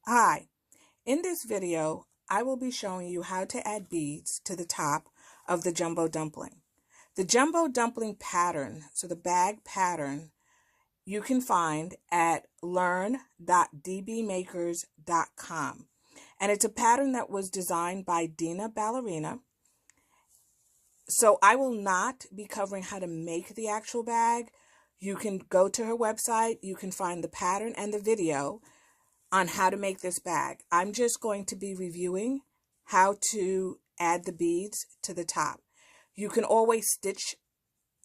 Hi, in this video, I will be showing you how to add beads to the top of the Jumbo Dumpling. The Jumbo Dumpling pattern, so the bag pattern, you can find at learn.dbmakers.com. And it's a pattern that was designed by Deena Bailerina. So I will not be covering how to make the actual bag. You can go to her website, you can find the pattern and the video on how to make this bag. I'm just going to be reviewing how to add the beads to the top. You can always stitch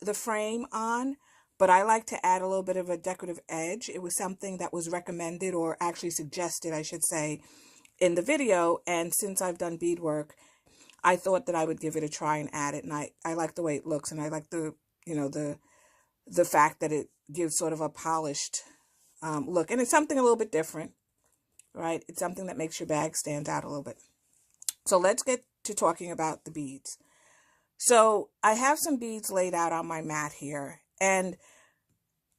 the frame on, but I like to add a little bit of a decorative edge. It was something that was recommended, or actually suggested, I should say, in the video. And since I've done beadwork, I thought that I would give it a try and add it. And I like the way it looks, and I like the fact that it gives sort of a polished look. And it's something a little bit different. Right? It's something that makes your bag stand out a little bit. So let's get to talking about the beads. So I have some beads laid out on my mat here, and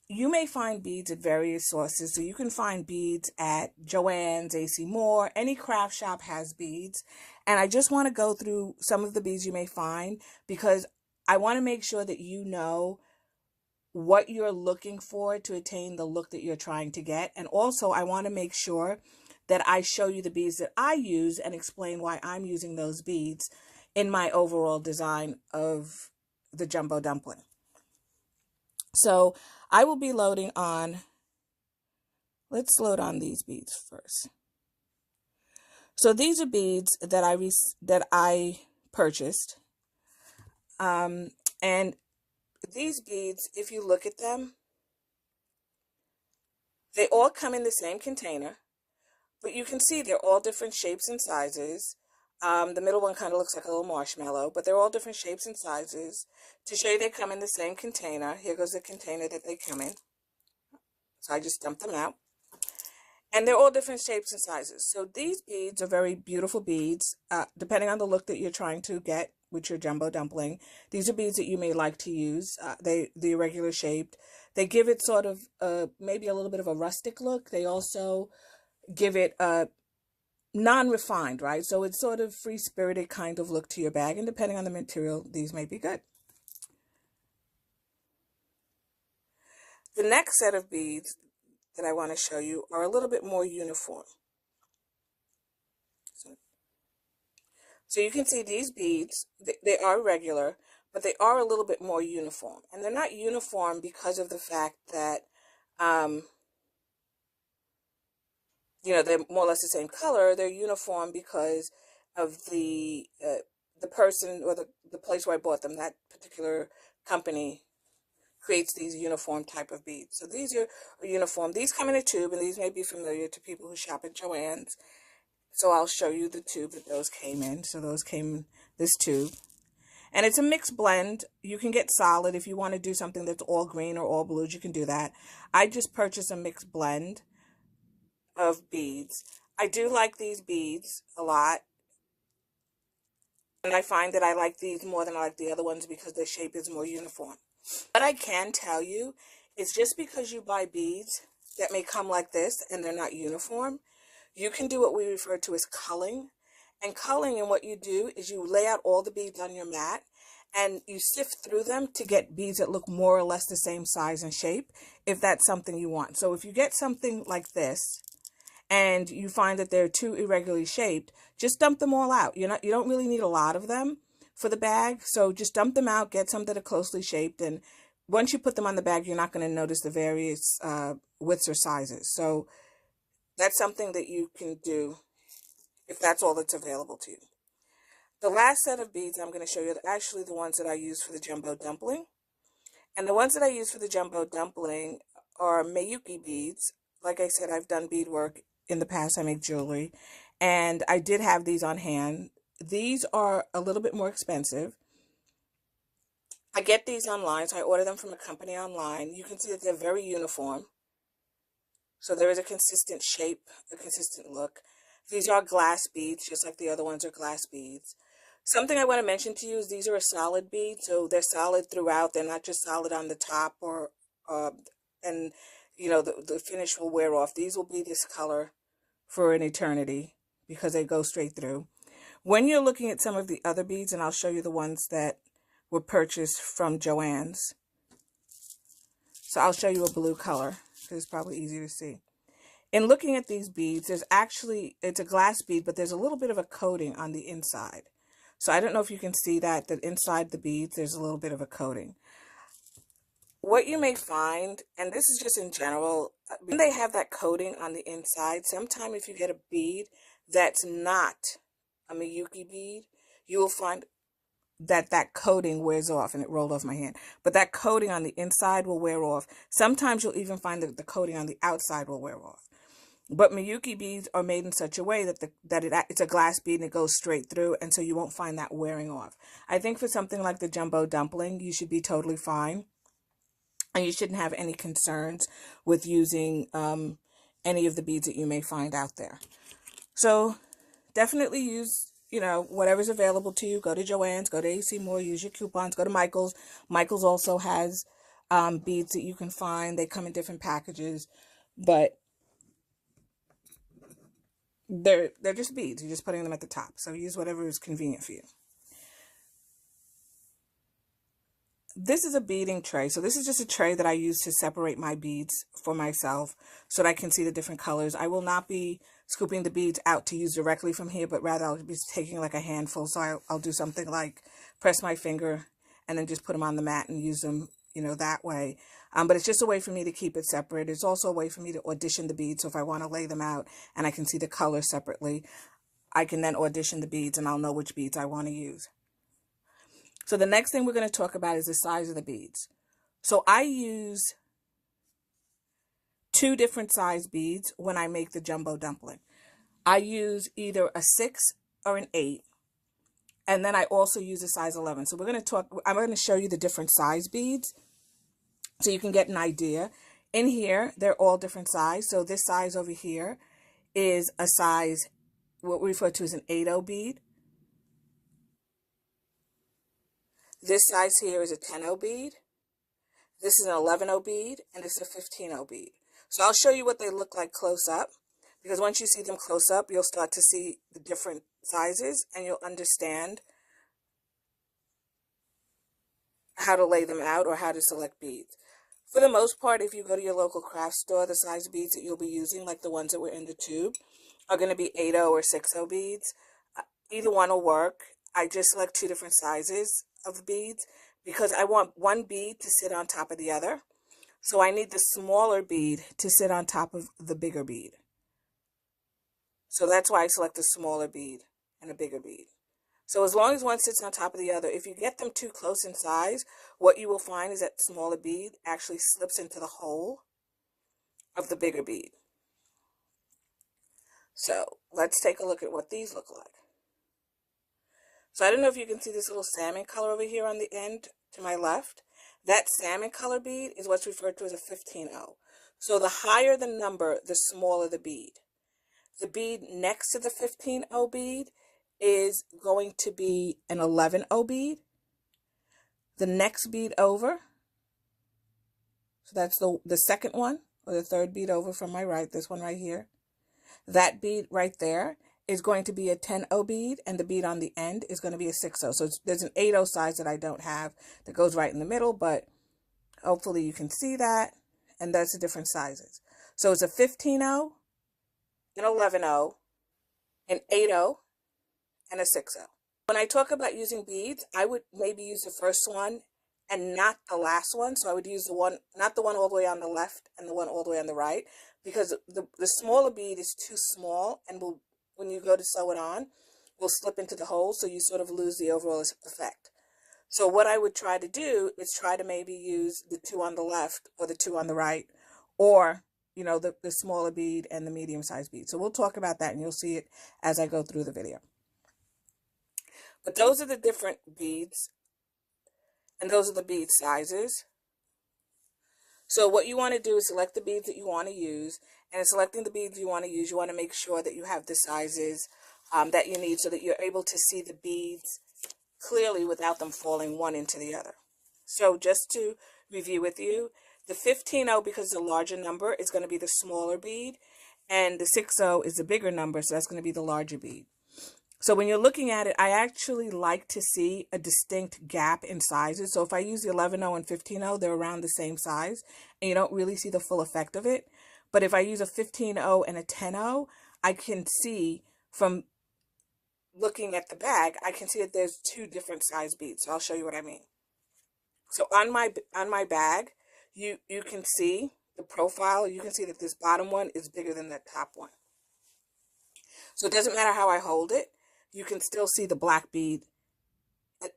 you may find beads at various sources. So you can find beads at Joann's, AC Moore, any craft shop has beads. And I just want to go through some of the beads you may find, because I want to make sure that you know what you're looking for to attain the look that you're trying to get. And also I want to make sure that I show you the beads that I use and explain why I'm using those beads in my overall design of the Jumbo Dumpling. So I will be loading on, let's load on these beads first. So these are beads that I purchased. And these beads, if you look at them, they all come in the same container, but you can see they're all different shapes and sizes. The middle one kind of looks like a little marshmallow, but they're all different shapes and sizes. To show you they come in the same container, here goes the container that they come in. So I just dumped them out. And they're all different shapes and sizes. So these beads are very beautiful beads, depending on the look that you're trying to get with your Jumbo Dumpling. These are beads that you may like to use. They're irregular shaped. They give it sort of maybe a little bit of a rustic look. They also give it a non-refined, right? So it's sort of free-spirited kind of look to your bag. And depending on the material, these may be good. The next set of beads that I want to show you are a little bit more uniform. So you can see these beads, they are regular, but they are a little bit more uniform. And they're not uniform because of the fact that, they're more or less the same color. They're uniform because of the person or the place where I bought them. That particular company creates these uniform type of beads. So these are uniform. These come in a tube, and these may be familiar to people who shop at Joann's. So I'll show you the tube that those came in. So those came in this tube. And it's a mixed blend. You can get solid. If you want to do something that's all green or all blues, you can do that. I just purchased a mixed blend of beads. I do like these beads a lot. And I find that I like these more than I like the other ones because the shape is more uniform. What I can tell you is, just because you buy beads that may come like this and they're not uniform, you can do what we refer to as culling. And culling, and what you do is you lay out all the beads on your mat and you sift through them to get beads that look more or less the same size and shape, if that's something you want. So if you get something like this and you find that they're too irregularly shaped, just dump them all out. You don't really need a lot of them for the bag, so just dump them out, get some that are closely shaped, and once you put them on the bag, you're not going to notice the various widths or sizes. So that's something that you can do if that's all that's available to you. The last set of beads I'm going to show you are actually the ones that I use for the Jumbo Dumpling. And the ones that I use for the Jumbo Dumpling are Miyuki beads. Like I said, I've done beadwork in the past. I make jewelry. And I did have these on hand. These are a little bit more expensive. I get these online, so I order them from a company online. You can see that they're very uniform. So there is a consistent shape, a consistent look. These are glass beads, just like the other ones are glass beads. Something I want to mention to you is these are a solid bead, so they're solid throughout. They're not just solid on the top, and the finish will wear off. These will be this color for an eternity because they go straight through. When you're looking at some of the other beads, and I'll show you the ones that were purchased from Joann's. So I'll show you a blue color because it's probably easier to see. In looking at these beads, there's actually, it's a glass bead, but there's a little bit of a coating on the inside. So I don't know if you can see that inside the beads, there's a little bit of a coating. What you may find, and this is just in general, when they have that coating on the inside, sometime if you get a bead that's not a Miyuki bead, you will find that coating wears off, and it rolled off my hand. But that coating on the inside will wear off. Sometimes you'll even find that the coating on the outside will wear off. But Miyuki beads are made in such a way that it's a glass bead and it goes straight through, and so you won't find that wearing off. I think for something like the Jumbo Dumpling, you should be totally fine. And you shouldn't have any concerns with using any of the beads that you may find out there. So definitely use, whatever's available to you. Go to Joann's, go to AC Moore, use your coupons, go to Michael's. Michael's also has beads that you can find. They come in different packages, but they're just beads. You're just putting them at the top. So use whatever is convenient for you. This is a beading tray. So this is just a tray that I use to separate my beads for myself so that I can see the different colors. I will not be scooping the beads out to use directly from here, but rather I'll be taking like a handful. So I'll do something like press my finger and then just put them on the mat and use them, that way. But it's just a way for me to keep it separate. It's also a way for me to audition the beads. So if I want to lay them out and I can see the color separately, I can then audition the beads and I'll know which beads I want to use. So the next thing we're going to talk about is the size of the beads. So I use 2 different size beads when I make the Jumbo Dumpling. I use either a 6 or an 8. And then I also use a size 11. So I'm going to show you the different size beads so you can get an idea. In here, they're all different size. So this size over here is a size, what we refer to as an 8-0 bead. This size here is a 10-0 bead. This is an 11-0 bead, and this is a 15-0 bead. So I'll show you what they look like close up, because once you see them close up, you'll start to see the different sizes, and you'll understand how to lay them out or how to select beads. For the most part, if you go to your local craft store, the size beads that you'll be using, like the ones that were in the tube, are going to be 8-0 or 6-0 beads. Either one will work. I just select 2 different sizes of beads because I want one bead to sit on top of the other. So I need the smaller bead to sit on top of the bigger bead. So that's why I select a smaller bead and a bigger bead. So as long as one sits on top of the other, if you get them too close in size, what you will find is that smaller bead actually slips into the hole of the bigger bead. So let's take a look at what these look like. So I don't know if you can see this little salmon color over here on the end to my left. That salmon color bead is what's referred to as a 15-0. So the higher the number, the smaller the bead. The bead next to the 15-0 bead is going to be an 11-0 bead. The next bead over, so that's the second one, or the third bead over from my right, this one right here. That bead right there is going to be a 10-0 bead, and the bead on the end is going to be a 6-0. So there's an 8-0 size that I don't have that goes right in the middle, but hopefully you can see that, and that's the different sizes. So it's a 15-0, an 11-0, an 8-0, and a 6-0. When I talk about using beads, I would maybe use the first one and not the last one. So I would use the one, not the one all the way on the left and the one all the way on the right, because the smaller bead is too small and will, when you go to sew it on, will slip into the hole, so you sort of lose the overall effect. So what I would try to do is try to maybe use the 2 on the left or the 2 on the right, or, the smaller bead and the medium-sized bead. So we'll talk about that, and you'll see it as I go through the video. But those are the different beads, and those are the bead sizes. So what you want to do is select the beads that you want to use, and in selecting the beads you want to use, you want to make sure that you have the sizes that you need so that you're able to see the beads clearly without them falling one into the other. So just to review with you, the 15-0, because it's a larger number, is going to be the smaller bead, and the 60 is the bigger number, so that's going to be the larger bead. So when you're looking at it, I actually like to see a distinct gap in sizes. So if I use the 11-0 and 15-0, they're around the same size, and you don't really see the full effect of it. But if I use a 15-0 and a 10-0, I can see from looking at the bag, I can see that there's two different size beads. So I'll show you what I mean. So on my bag, you can see the profile. You can see that this bottom one is bigger than the top one. So it doesn't matter how I hold it. You can still see the black bead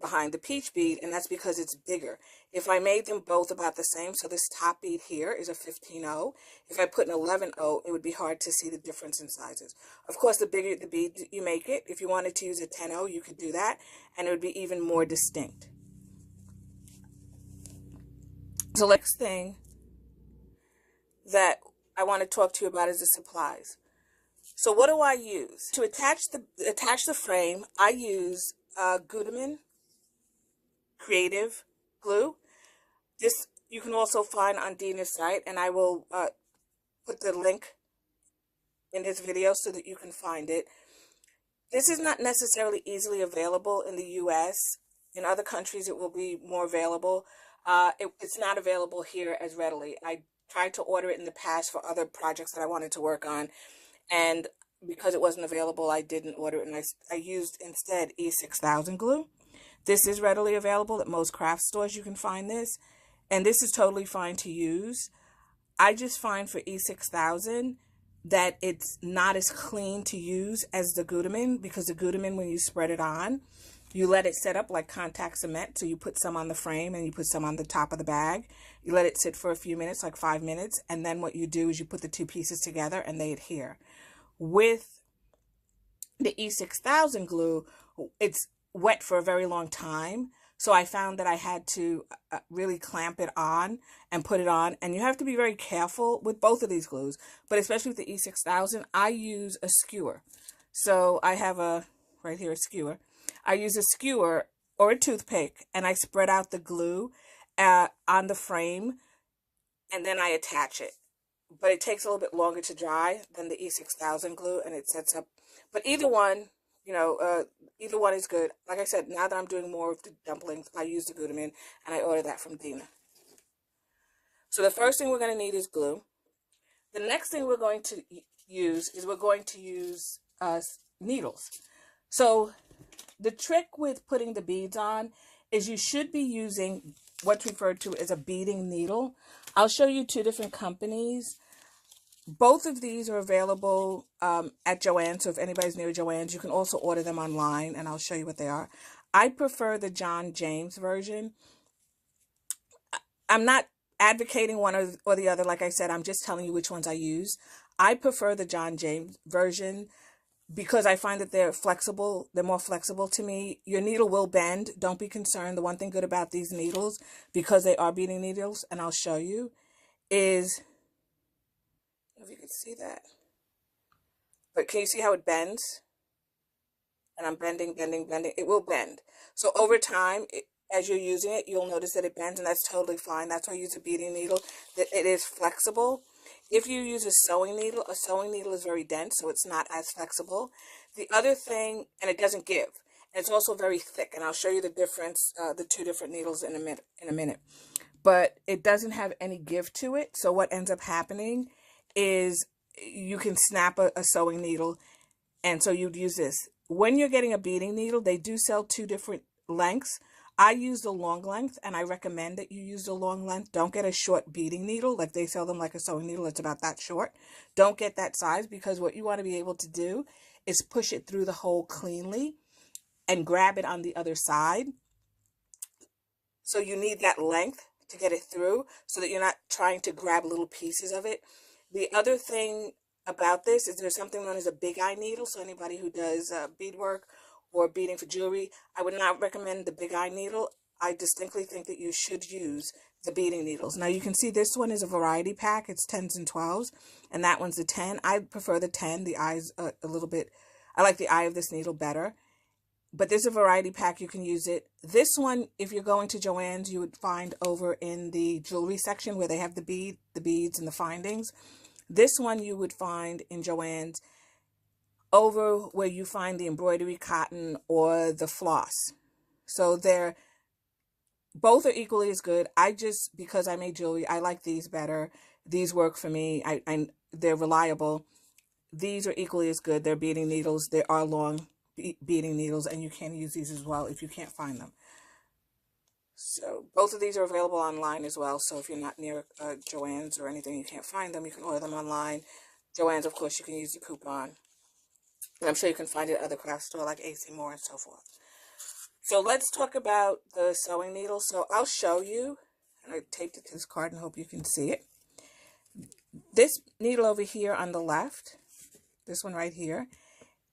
behind the peach bead, and that's because it's bigger. If I made them both about the same, so this top bead here is a 15-0. If I put an 11-0, it would be hard to see the difference in sizes. Of course, the bigger the bead you make it, if you wanted to use a 10-0, you could do that, and it would be even more distinct. So the next thing that I want to talk to you about is the supplies. So what do I use? To attach the frame, I use Gutterman Creativ glue. This you can also find on Deena's site, and I will put the link in this video so that you can find it. This is not necessarily easily available in the US. In other countries, it will be more available. It's not available here as readily. I tried to order it in the past for other projects that I wanted to work on, and because it wasn't available, I didn't order it, and I used instead E6000 glue. This is readily available at most craft stores. You can find this, and this is totally fine to use. I just find for E6000 that it's not as clean to use as the Gutterman, because the Gutterman, when you spread it on, you let it set up like contact cement. So you put some on the frame and you put some on the top of the bag. You let it sit for a few minutes, like 5 minutes. And then what you do is you put the two pieces together and they adhere. With the E6000 glue, it's wet for a very long time. So I found that I had to really clamp it on and put it on. And you have to be very careful with both of these glues, but especially with the E6000, I use a skewer. So I have right here, a skewer. I use a skewer or a toothpick, and I spread out the glue on the frame, and then I attach it. But it takes a little bit longer to dry than the E6000 glue, and it sets up. But either one, either one is good. Like I said, now that I'm doing more of the dumplings, I use the Gutterman, and I order that from Deena. So the first thing we're going to need is glue. The next thing we're going to use is needles. So the trick with putting the beads on is you should be using what's referred to as a beading needle. I'll show you two different companies. Both of these are available at Joann, so if anybody's near Joann's, you can also order them online, and I'll show you what they are. I prefer the John James version. I'm not advocating one or the other. Like I said, I'm just telling you which ones I use. I prefer the John James version because I find that they're flexible. They're more flexible to me. Your needle will bend. Don't be concerned. The one thing good about these needles, because they are beading needles, and I'll show you, is, I don't know if you can see that, but can you see how it bends? And I'm bending. It will bend. So over time, as you're using it, you'll notice that it bends, and that's totally fine. That's why I use a beading needle, that it is flexible. If you use a sewing needle is very dense, so it's not as flexible. The other thing, and it doesn't give, and it's also very thick, and I'll show you the difference, the two different needles in a minute. But it doesn't have any give to it, so what ends up happening is you can snap a sewing needle, and so you'd use this. When you're getting a beading needle, they do sell two different lengths. I use the long length, and I recommend that you use the long length. Don't get a short beading needle, like they sell them like a sewing needle. It's about that short. Don't get that size, because what you want to be able to do is push it through the hole cleanly and grab it on the other side. So you need that length to get it through so that you're not trying to grab little pieces of it. The other thing about this is there's something known as a big eye needle. So anybody who does beadwork or beading for jewelry, I would not recommend the big eye needle. I distinctly think that you should use the beading needles. Now you can see this one is a variety pack. It's 10s and 12s, and that one's the 10. I prefer the 10. The eye's a little bit, I like the eye of this needle better. But there's a variety pack. You can use it. This one, if you're going to Joann's, you would find over in the jewelry section where they have the beads and the findings. This one you would find in Joann's over where you find the embroidery cotton or the floss. So both are equally as good. I just, because I made jewelry, I like these better. These work for me. They're reliable. These are equally as good. They're beading needles. They are long beading needles, and you can use these as well if you can't find them. So both of these are available online as well. So if you're not near Joann's or anything, you can't find them, you can order them online. Joann's, of course, you can use the coupon. And I'm sure you can find it at other craft store like AC Moore and so forth. So let's talk about the sewing needle. So I'll show you. And I taped it to this card and hope you can see it. This needle over here on the left, this one right here,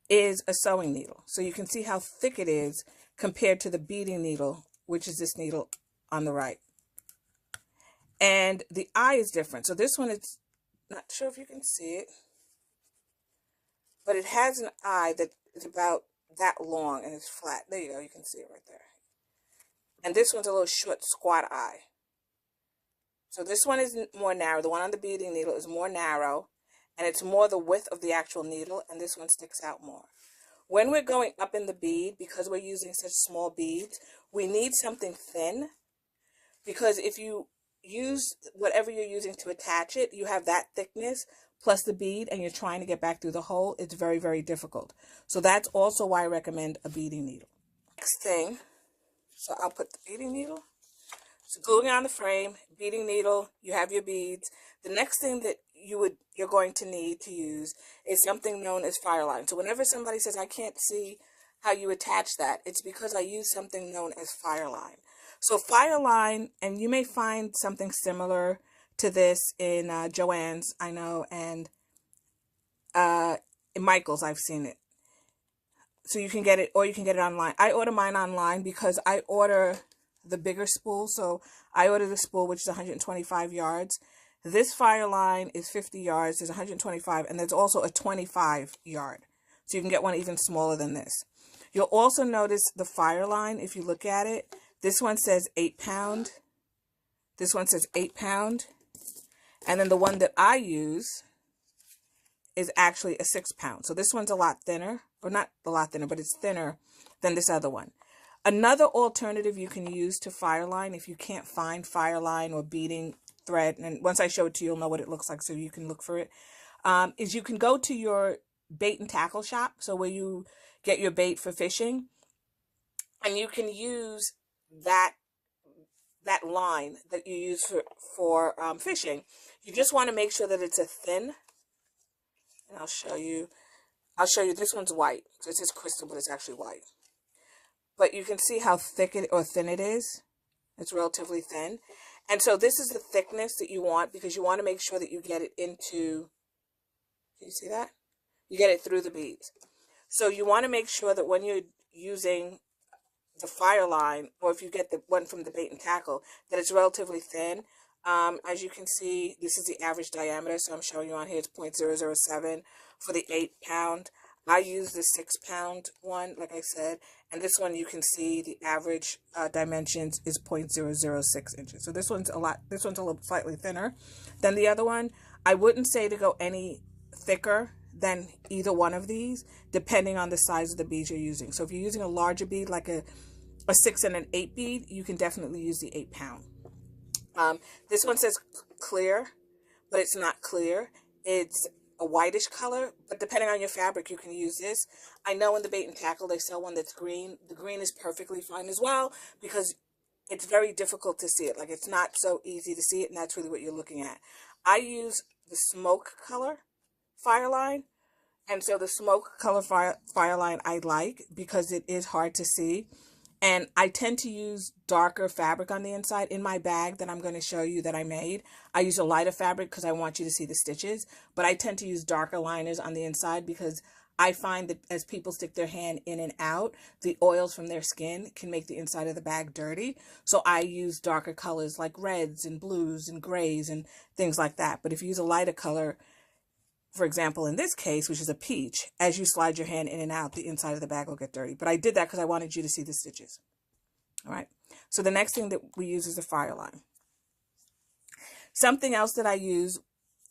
is a sewing needle. So you can see how thick it is compared to the beading needle, which is this needle on the right. And the eye is different. So this one is, not sure if you can see it, but it has an eye that is about that long and it's flat. There you go, you can see it right there. And this one's a little short, squat eye. So this one is more narrow. The one on the beading needle is more narrow, and it's more the width of the actual needle, and this one sticks out more. When we're going up in the bead, because we're using such small beads, we need something thin, because if you use whatever you're using to attach it, you have that thickness plus the bead, and you're trying to get back through the hole, it's very, very difficult. So that's also why I recommend a beading needle. Next thing, so I'll put the beading needle. So gluing on the frame, beading needle, you have your beads. The next thing that you're going to need to use is something known as Fireline. So whenever somebody says, I can't see how you attach that, it's because I use something known as Fireline. So Fireline, and you may find something similar to this in Joann's, I know, and in Michael's, I've seen it. So you can get it, or you can get it online. I order mine online because I order the bigger spool. So I ordered the spool, which is 125 yards. This Fireline is 50 yards. There's 125, and there's also a 25 yard. So you can get one even smaller than this. You'll also notice the Fireline, if you look at it, this one says 8 pound. This one says 8 pound. And then the one that I use is actually a 6 pound. So this one's a lot thinner, or not a lot thinner, but it's thinner than this other one. Another alternative you can use to Fireline, if you can't find Fireline or beading thread, and once I show it to you, you'll know what it looks like, so you can look for it, is you can go to your bait and tackle shop, so where you get your bait for fishing, and you can use that line that you use for fishing. You just want to make sure that it's a thin, and I'll show you, this one's white, so it says crystal, but it's actually white. But you can see how thick or thin it is. It's relatively thin. And so this is the thickness that you want, because you want to make sure that you get it into, can you see that? You get it through the beads. So you want to make sure that when you're using the Fireline, or if you get the one from the bait and tackle, that it's relatively thin. As you can see, this is the average diameter, so I'm showing you on here it's 0.007 for the 8 pound. I use the 6 pound one, like I said, and this one you can see the average dimensions is 0.006 inches. So this one's a little slightly thinner than the other one. I wouldn't say to go any thicker than either one of these, depending on the size of the bead you're using. So if you're using a larger bead, like a 6 and an 8 bead, you can definitely use the 8 pound. This one says clear, but it's not clear. It's a whitish color, but depending on your fabric, you can use this. I know in the bait and tackle, they sell one that's green. The green is perfectly fine as well, because it's very difficult to see it. Like, it's not so easy to see it, and that's really what you're looking at. I use the smoke color Fireline, and so the smoke color Fireline I like because it is hard to see. And I tend to use darker fabric on the inside. In my bag that I'm going to show you that I made, I use a lighter fabric because I want you to see the stitches. But I tend to use darker liners on the inside because I find that as people stick their hand in and out, the oils from their skin can make the inside of the bag dirty. So I use darker colors like reds and blues and grays and things like that. But if you use a lighter color, for example, in this case, which is a peach, as you slide your hand in and out, the inside of the bag will get dirty. But I did that because I wanted you to see the stitches. All right. So the next thing that we use is the Fireline. Something else that I use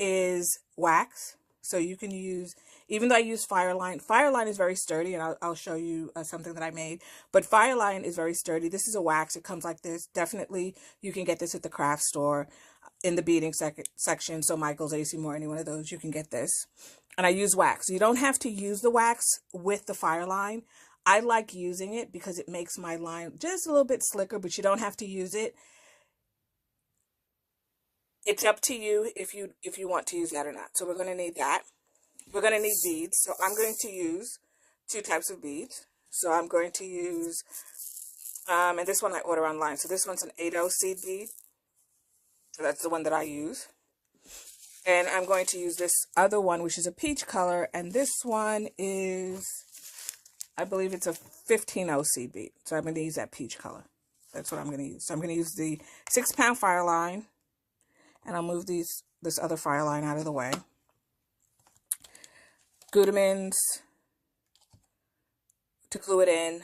is wax. So you can use, even though I use Fireline, Fireline is very sturdy, and I'll show you something that I made. But Fireline is very sturdy. This is a wax. It comes like this. Definitely, you can get this at the craft store in the beading section. So Michael's, AC Moore, any one of those, you can get this. And I use wax. You don't have to use the wax with the Fireline. I like using it because it makes my line just a little bit slicker, but you don't have to use it. It's up to you if you want to use that or not. So we're going to need that. We're going to need beads. So I'm going to use 2 types of beads. So I'm going to use, and this one I order online. So this one's an 8/0 seed bead. So that's the one that I use. And I'm going to use this other one, which is a peach color. And this one is, I believe it's a 15/0 seed bead. So I'm going to use that peach color. That's what I'm going to use. So I'm going to use the 6-pound Fireline. And I'll move this other Fireline out of the way. Gutterman's to glue it in.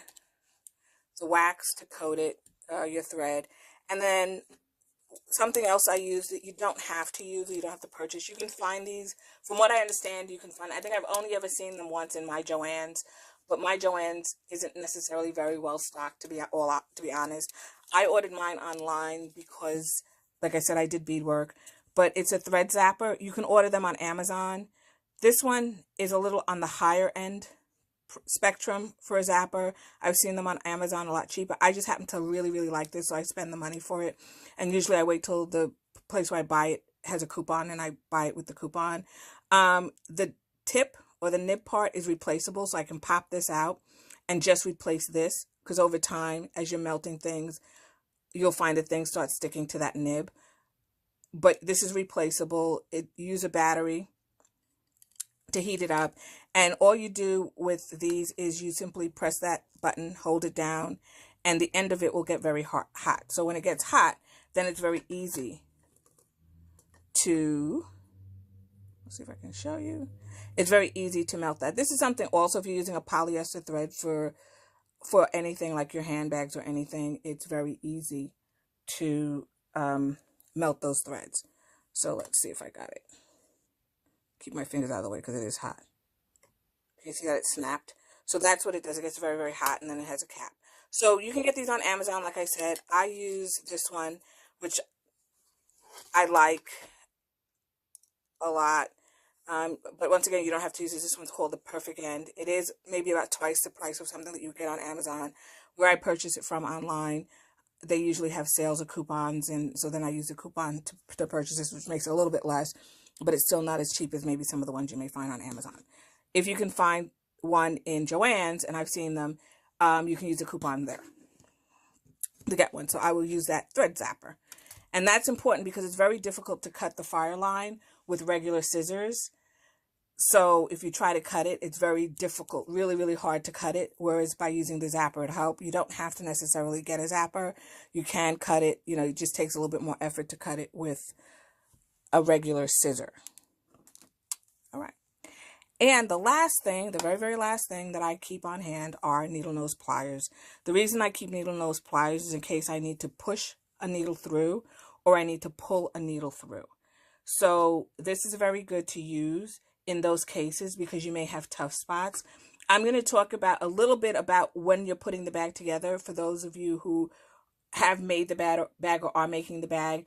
The wax to coat it, your thread. And then something else I use that you don't have to use, you don't have to purchase. You can find these, from what I understand, you can find, I think I've only ever seen them once in my Joann's, but my Joann's isn't necessarily very well stocked, to be honest. I ordered mine online because, like I said, I did beadwork, but it's a thread zapper. You can order them on Amazon. This one is a little on the higher end spectrum for a zapper. I've seen them on Amazon a lot cheaper. I just happen to really, really like this, so I spend the money for it. And usually I wait till the place where I buy it has a coupon, and I buy it with the coupon. The tip or the nib part is replaceable, so I can pop this out and just replace this, because over time, as you're melting things, you'll find that things start sticking to that nib. But this is replaceable. You use a battery to heat it up, and all you do with these is you simply press that button, hold it down, and the end of it will get very hot. So when it gets hot, then it's very easy to, let's see if I can show you. It's very easy to melt that. This is something also, if you're using a polyester thread for anything like your handbags or anything, it's very easy to melt those threads. So let's see if I got it. Keep my fingers out of the way because it is hot. You see that it snapped? So that's what it does. It gets very, very hot, and then it has a cap. So you can get these on Amazon, like I said. I use this one, which I like a lot. But once again, you don't have to use this. This one's called the Perfect End. It is maybe about twice the price of something that you get on Amazon. Where I purchase it from online, they usually have sales or coupons, and so then I use the coupon to purchase this, which makes it a little bit less, but it's still not as cheap as maybe some of the ones you may find on Amazon. If you can find one in Joann's, and I've seen them, you can use a coupon there to get one. So I will use that thread zapper. And that's important because it's very difficult to cut the Fireline with regular scissors. So if you try to cut it, it's very difficult, really, really hard to cut it. Whereas by using the zapper, it helps. You don't have to necessarily get a zapper. You can cut it. You know, it just takes a little bit more effort to cut it with a regular scissor. All right. And the last thing, the very, very last thing that I keep on hand are needle nose pliers. The reason I keep needle nose pliers is in case I need to push a needle through or I need to pull a needle through. So this is very good to use in those cases because you may have tough spots. I'm going to talk about a little bit about when you're putting the bag together for those of you who have made the bag or are making the bag.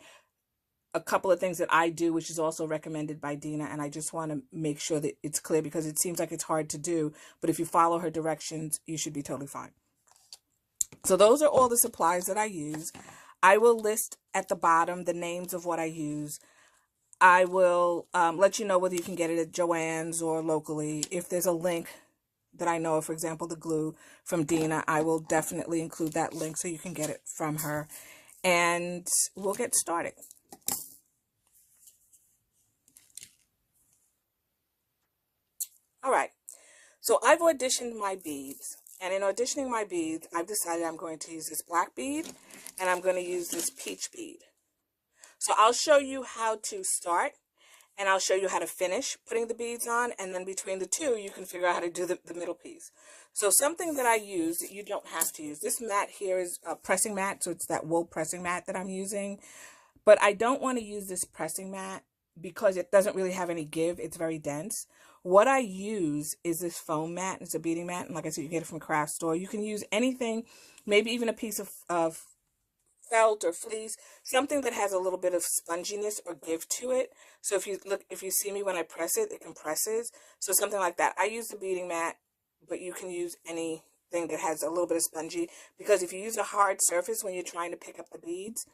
A couple of things that I do, which is also recommended by Deena, and I just want to make sure that it's clear because it seems like it's hard to do, but if you follow her directions, you should be totally fine. So those are all the supplies that I use. I will list at the bottom the names of what I use. I will let you know whether you can get it at Joann's or locally. If there's a link that I know of, for example, the glue from Deena, I will definitely include that link so you can get it from her. And we'll get started. All right, so I've auditioned my beads, and in auditioning my beads, I've decided I'm going to use this black bead, and I'm going to use this peach bead. So I'll show you how to start, and I'll show you how to finish putting the beads on, and then between the two, you can figure out how to do the middle piece. So something that I use that you don't have to use, this mat here is a pressing mat, so it's that wool pressing mat that I'm using, but I don't want to use this pressing mat because it doesn't really have any give, it's very dense. What I use is this foam mat. It's a beading mat, and like I said, you get it from a craft store. You can use anything, maybe even a piece of felt or fleece, something that has a little bit of sponginess or give to it. So if you see me when I press it, it compresses. So something like that. I use the beading mat, but you can use anything that has a little bit of spongy, because if you use a hard surface when you're trying to pick up the beads,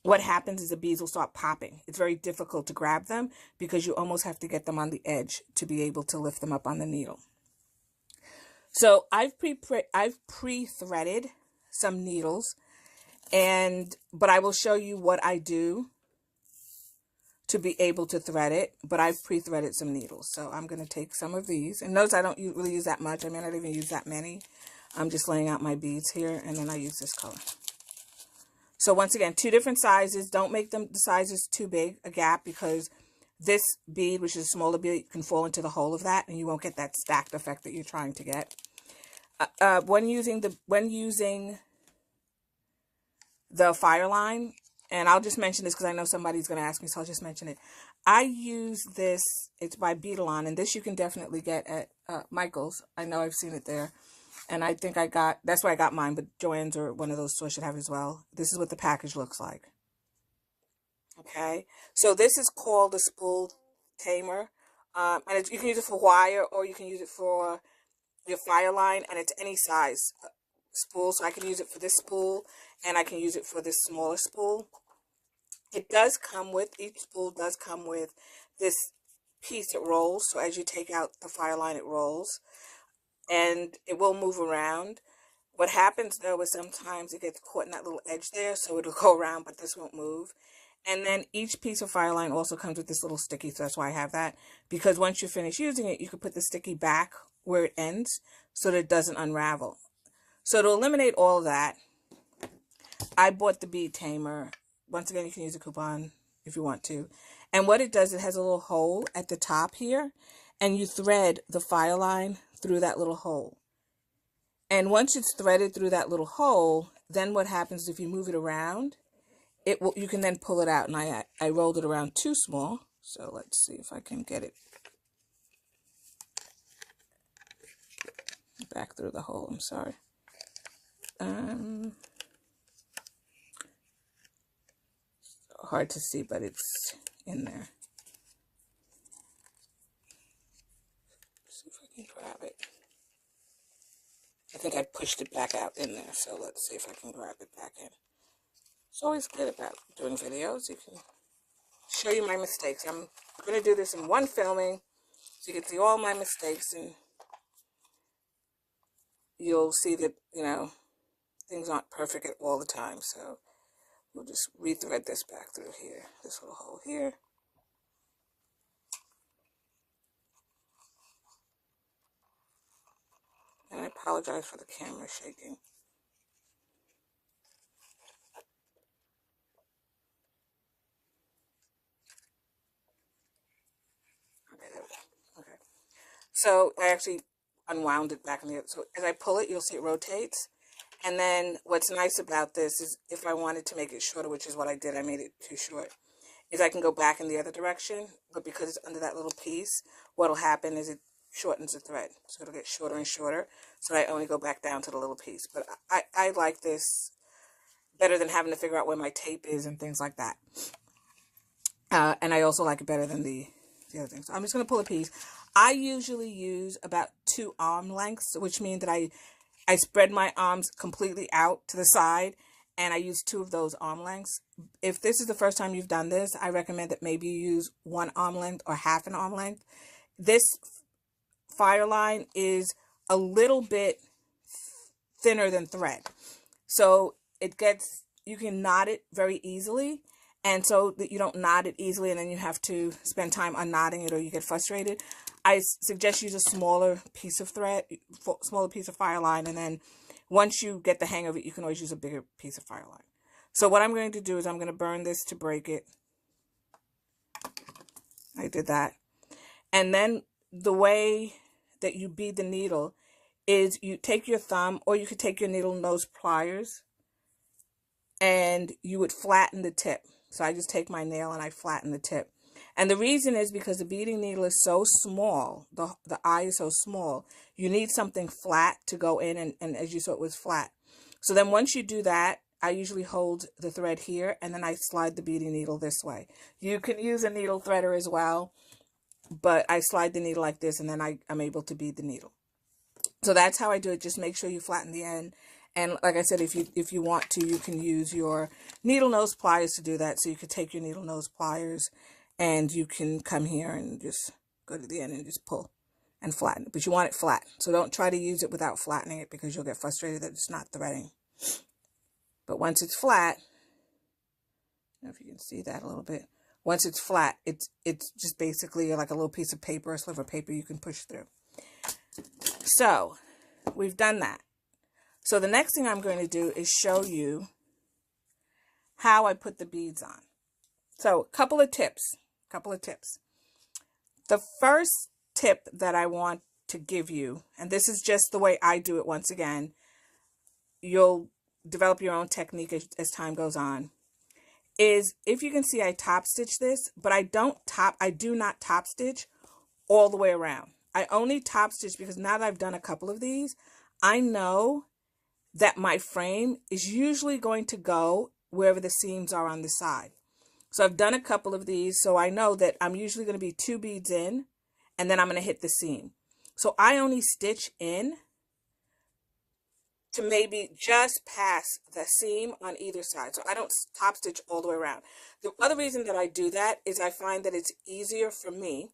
what happens is the beads will start popping. It's very difficult to grab them because you almost have to get them on the edge to be able to lift them up on the needle. So I've pre-threaded some needles, but I will show you what I do to be able to thread it, but I've pre-threaded some needles. So I'm going to take some of these, and notice I don't really use that much. I may not even use that many. I'm just laying out my beads here, and then I use this color. So once again, 2 different sizes. Don't make them the sizes too big, a gap, because this bead, which is a smaller bead, can fall into the hole of that, and you won't get that stacked effect that you're trying to get. When using the Fireline, and I'll just mention this because I know somebody's going to ask me, so I'll just mention it. I use this. It's by Beadalon, and this you can definitely get at Michael's. I know I've seen it there. And I think that's where I got mine, but Joann's or one of those stores should have it as well. This is what the package looks like. Okay, so this is called the spool tamer. And you can use it for wire, or you can use it for your Fireline, and it's any size spool. So I can use it for this spool, and I can use it for this smaller spool. It does come with, each spool does come with this piece that rolls. So as you take out the Fireline, it rolls. And it will move around. What happens though is sometimes it gets caught in that little edge there, so it'll go around, but this won't move. And then each piece of Fireline also comes with this little sticky, so that's why I have that. Because once you finish using it, you can put the sticky back where it ends so that it doesn't unravel. So to eliminate all of that, I bought the bead tamer. Once again, you can use a coupon if you want to. And what it does, it has a little hole at the top here, and you thread the Fireline through that little hole. And once it's threaded through that little hole, then what happens if you move it around, you can then pull it out. And I rolled it around too small, so let's see if I can get it back through the hole. I'm sorry. Hard to see, but it's in there. See if I can grab it. I think I pushed it back out in there, so let's see if I can grab it back in. It's always good about doing videos. You can show you my mistakes. I'm going to do this in one filming, so you can see all my mistakes, and you'll see that, you know, things aren't perfect all the time. So we'll just rethread this back through here, this little hole here. And I apologize for the camera shaking. Okay, there we go. Okay. So I actually unwound it back in the other. So as I pull it, you'll see it rotates. And then what's nice about this is if I wanted to make it shorter, which is what I did, I made it too short, is I can go back in the other direction. But because it's under that little piece, what'll happen is it shortens the thread. So it'll get shorter and shorter. So I only go back down to the little piece. But I like this better than having to figure out where my tape is and things like that. And I also like it better than the other things. So I'm just going to pull a piece. I usually use about 2 arm lengths, which means that I spread my arms completely out to the side, and I use 2 of those arm lengths. If this is the first time you've done this, I recommend that maybe you use 1 arm length or half an arm length. This Fireline is a little bit thinner than thread, so you can knot it very easily. And so that you don't knot it easily and then you have to spend time unknotting it or you get frustrated, I suggest use a smaller piece of thread, smaller piece of Fireline, and then once you get the hang of it, you can always use a bigger piece of Fireline. So what I'm going to do is I'm going to burn this to break it. I did that. And then the way that you bead the needle is you take your thumb, or you could take your needle nose pliers, and you would flatten the tip. So I just take my nail and I flatten the tip. And the reason is because the beading needle is so small, the eye is so small, you need something flat to go in, and as you saw, it was flat. So then once you do that, I usually hold the thread here, and then I slide the beading needle this way. You can use a needle threader as well, but I slide the needle like this, and then I'm able to bead the needle. So that's how I do it. Just make sure you flatten the end. And like I said, if you want to, you can use your needle nose pliers to do that. So you could take your needle nose pliers and you can come here and just go to the end and just pull and flatten it. But you want it flat. So don't try to use it without flattening it, because you'll get frustrated that it's not threading. But once it's flat, I don't know if you can see that a little bit. Once it's flat, it's just basically like a little piece of paper, a sliver of paper you can push through. So we've done that. So the next thing I'm going to do is show you how I put the beads on. So a couple of tips. The first tip that I want to give you, and this is just the way I do it once again, you'll develop your own technique as time goes on, is if you can see I top stitch this, but I do not top stitch all the way around. I only top stitch because now that I've done a couple of these, I know that my frame is usually going to go wherever the seams are on the side. So I've done a couple of these, so I know that I'm usually going to be 2 beads in, and then I'm going to hit the seam. So I only stitch in to maybe just past the seam on either side. So I don't top stitch all the way around. The other reason that I do that is I find that it's easier for me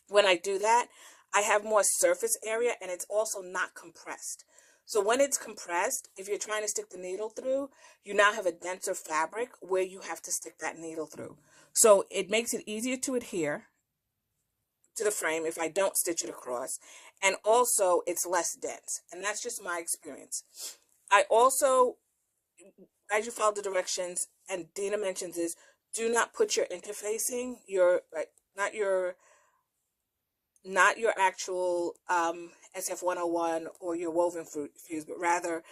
when I do that. I have more surface area, and it's also not compressed. So when it's compressed, if you're trying to stick the needle through, you now have a denser fabric where you have to stick that needle through. So it makes it easier to adhere to the frame if I don't stitch it across. And also it's less dense. And that's just my experience. I also, as you follow the directions, and Deena mentions this, do not put your interfacing, not your actual SF101 or your woven fuse, but rather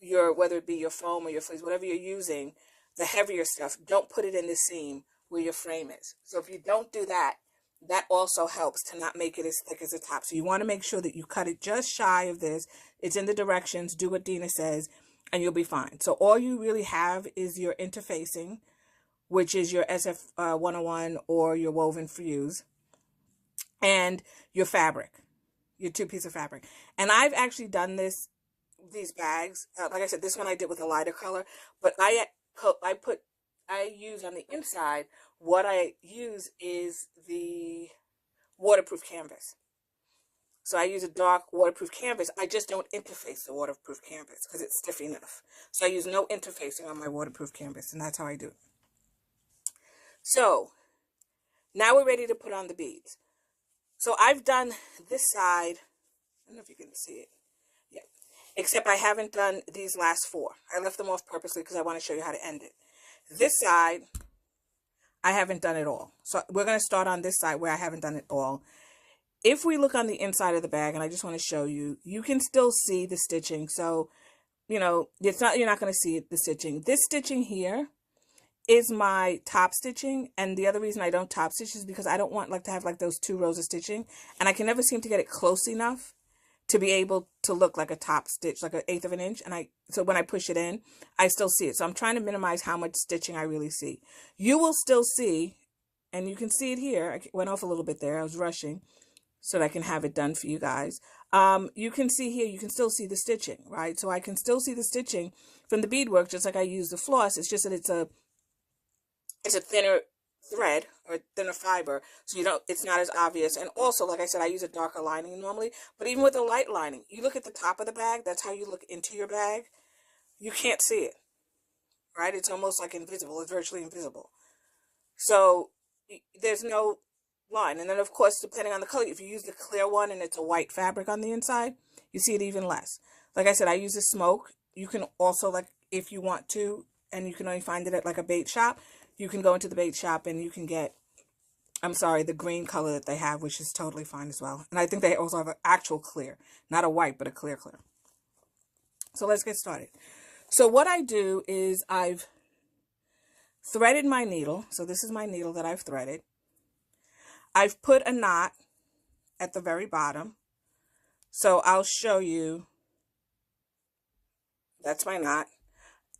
whether it be your foam or your fleece, whatever you're using, the heavier stuff, don't put it in the seam where your frame is. So if you don't do that, that also helps to not make it as thick as the top. So you want to make sure that you cut it just shy of this. It's in the directions. Do what Deena says, and you'll be fine. So all you really have is your interfacing, which is your SF101 or your woven fuse, and your fabric, your 2 pieces of fabric. And I've actually done these bags. Like I said, this one I did with a lighter color, but I use on the inside, what I use is the waterproof canvas. So I use a dark waterproof canvas. I just don't interface the waterproof canvas because it's stiff enough. So I use no interfacing on my waterproof canvas, and that's how I do it. So now we're ready to put on the beads. So I've done this side. I don't know if you can see it. Yeah. Except I haven't done these last 4. I left them off purposely because I want to show you how to end it. This side, I haven't done it all. So we're going to start on this side where I haven't done it all. If we look on the inside of the bag, and I just want to show you, you can still see the stitching. So, you know, you're not going to see the stitching. This stitching here is my top stitching, and the other reason I don't top stitch is because I don't want to have those 2 rows of stitching, and I can never seem to get it close enough to be able to look like a top stitch, like 1/8 of an inch. And so when I push it in, I still see it. So I'm trying to minimize how much stitching I really see. You will still see, and you can see it here. I went off a little bit there. I was rushing so that I can have it done for you guys. You can see here, you can still see the stitching, right? So I can still see the stitching from the beadwork, just like I use the floss. It's just that it's a thinner thread or thinner fiber, so it's not as obvious. And also, like I said, I use a darker lining normally, but even with a light lining, you look at the top of the bag, that's how you look into your bag, you can't see it, right? It's almost like invisible. It's virtually invisible. So there's no line. And then of course, depending on the color, if you use the clear one and it's a white fabric on the inside, you see it even less. Like I said, I use the smoke. You can also, if you want to, and you can only find it at a bait shop, you can go into the bait shop and you can get, the green color that they have, which is totally fine as well. And I think they also have an actual clear, not a white, but a clear. So let's get started. So what I do is I've threaded my needle. So this is my needle that I've threaded. I've put a knot at the very bottom. So I'll show you. That's my knot.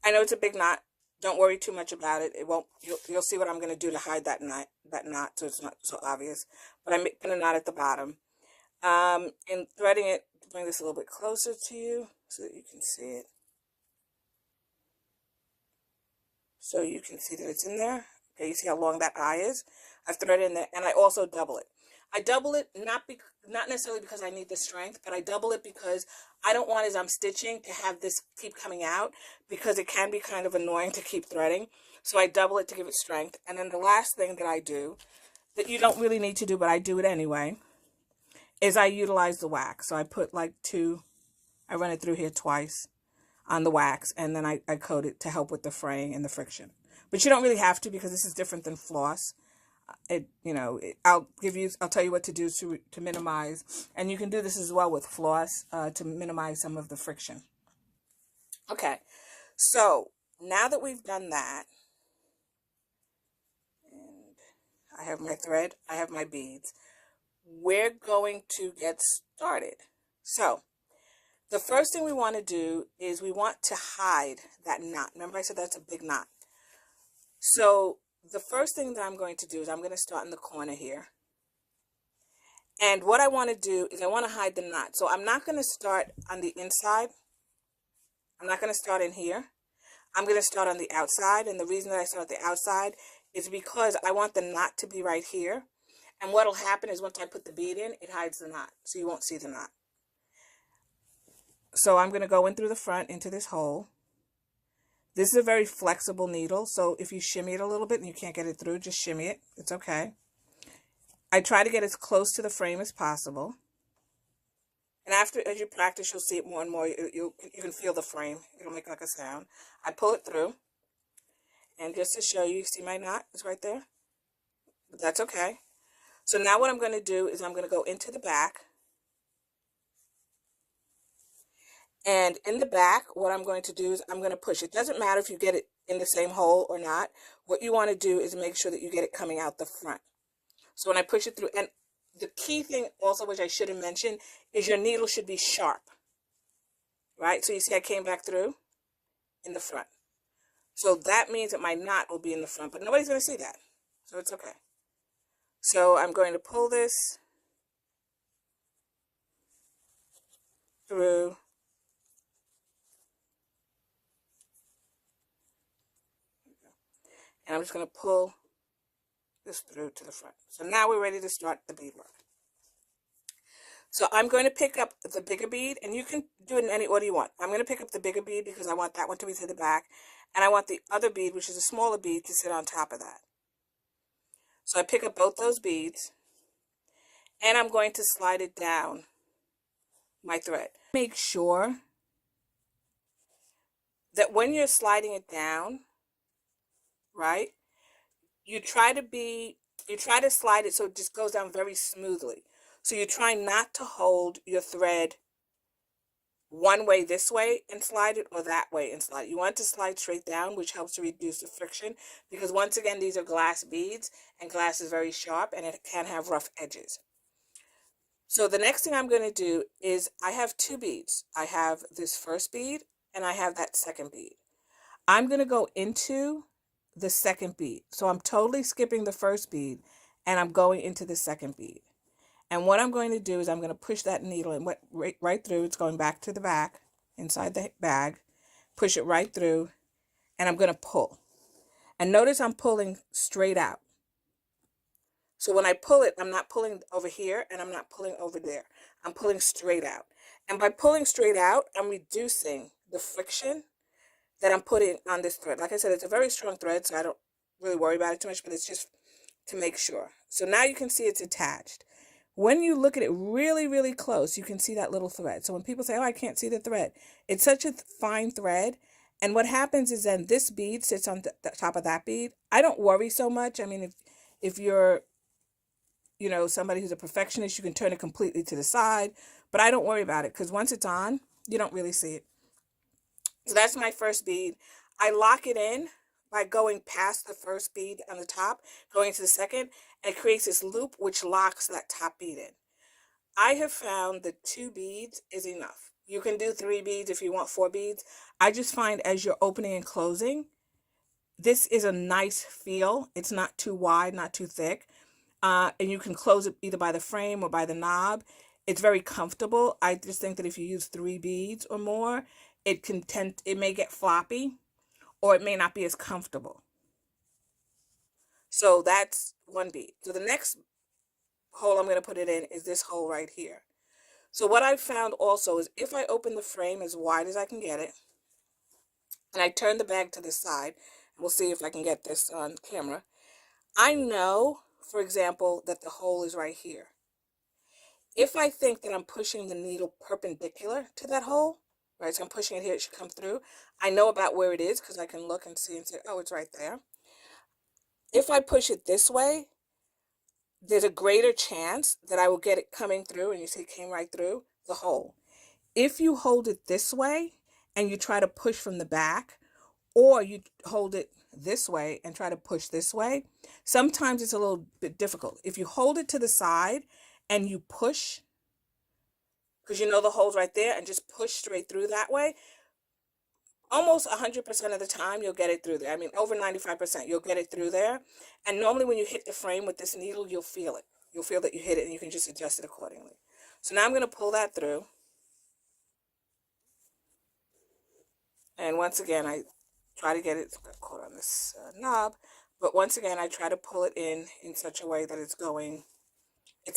I know it's a big knot. Don't worry too much about it. It won't. You'll see what I'm going to do to hide that knot, so it's not so obvious. But I'm making a knot at the bottom. And threading it. Bring this a little bit closer to you so that you can see it. So you can see that it's in there. Okay, you see how long that eye is? I've threaded in there, and I also double it. I double it not necessarily because I need the strength, but I double it because I don't want, as I'm stitching, to have this keep coming out, because it can be kind of annoying to keep threading. So I double it to give it strength. And then the last thing that I do, that you don't really need to do, but I do it anyway, is I utilize the wax. So I put like I run it through here twice on the wax, and then I coat it to help with the fraying and the friction. But you don't really have to, because this is different than floss. I'll tell you what to do to minimize, and you can do this as well with floss to minimize some of the friction. Okay, so now that we've done that, and I have my thread, I have my beads, we're going to get started. So the first thing we want to do is we want to hide that knot. Remember I said that's a big knot. So the first thing that I'm going to do is I'm going to start in the corner here. And what I want to do is I want to hide the knot. So I'm not going to start on the inside. I'm not going to start in here. I'm going to start on the outside. And the reason that I start at the outside is because I want the knot to be right here. And what will happen is once I put the bead in, it hides the knot. So you won't see the knot. So I'm going to go in through the front into this hole. This is a very flexible needle, so if you shimmy it a little bit and you can't get it through, just shimmy it. It's okay. I try to get as close to the frame as possible. And as you practice, you'll see it more and more. You can feel the frame. It'll make like a sound. I pull it through. And just to show you, see my knot? It's right there. But that's okay. So now what I'm going to do is I'm going to go into the back. And in the back, what I'm going to do is I'm going to push. It doesn't matter if you get it in the same hole or not. What you want to do is make sure that you get it coming out the front. So when I push it through, and the key thing also, which I should have mentioned, is your needle should be sharp. Right? So you see I came back through in the front. So that means that my knot will be in the front, but nobody's going to see that. So it's okay. So I'm going to pull this through. And I'm just going to pull this through to the front. So now we're ready to start the beadwork. So I'm going to pick up the bigger bead, and you can do it in any order you want. I'm going to pick up the bigger bead because I want that one to be to the back, and I want the other bead, which is a smaller bead, to sit on top of that. So I pick up both those beads, and I'm going to slide it down my thread. Make sure that when you're sliding it down, right, you try to slide it so it just goes down very smoothly. So you try not to hold your thread one way this way and slide it, or that way and slide it. You want it to slide straight down, which helps to reduce the friction, because once again, these are glass beads, and glass is very sharp and it can have rough edges. So the next thing I'm going to do is I have two beads. I have this first bead and I have that second bead. I'm going to go into the second bead. So I'm totally skipping the first bead and I'm going into the second bead. And what I'm going to do is I'm going to push that needle in right through. It's going back to the back, inside the bag. Push it right through, and I'm going to pull. And notice I'm pulling straight out. So when I pull it, I'm not pulling over here, and I'm not pulling over there. I'm pulling straight out. And by pulling straight out, I'm reducing the friction that I'm putting on this thread. Like I said, it's a very strong thread, so I don't really worry about it too much, but it's just to make sure. So now you can see it's attached. When you look at it really, really close, you can see that little thread. So when people say, oh, I can't see the thread, it's such a fine thread. And what happens is then this bead sits on the top of that bead. I don't worry so much. I mean, if you're, somebody who's a perfectionist, you can turn it completely to the side. But I don't worry about it because once it's on, you don't really see it. So that's my first bead. I lock it in by going past the first bead on the top, going to the second, and it creates this loop which locks that top bead in. I have found that 2 beads is enough. You can do 3 beads if you want 4 beads. I just find as you're opening and closing, this is a nice feel. It's not too wide, not too thick. And you can close it either by the frame or by the knob. It's very comfortable. I just think that if you use 3 beads or more, it may get floppy or it may not be as comfortable. So that's 1 bead. So the next hole I'm going to put it in is this hole right here. So what I've found also is if I open the frame as wide as I can get it, and I turn the bag to the side, we'll see if I can get this on camera, I know, for example, that the hole is right here. If I think that I'm pushing the needle perpendicular to that hole, right, so I'm pushing it here, it should come through. I know about where it is because I can look and see and say, oh, it's right there. If I push it this way, there's a greater chance that I will get it coming through, and you see it came right through the hole. If you hold it this way and you try to push from the back, or you hold it this way and try to push this way, sometimes it's a little bit difficult. If you hold it to the side and you push, because you know the hole's right there, and just push straight through that way, almost 100% of the time you'll get it through there. I mean, over 95% you'll get it through there. And normally when you hit the frame with this needle, you'll feel it. You'll feel that you hit it, and you can just adjust it accordingly. So now I'm going to pull that through. And once again, I try to get it caught on this knob. But once again, I try to pull it in such a way that it's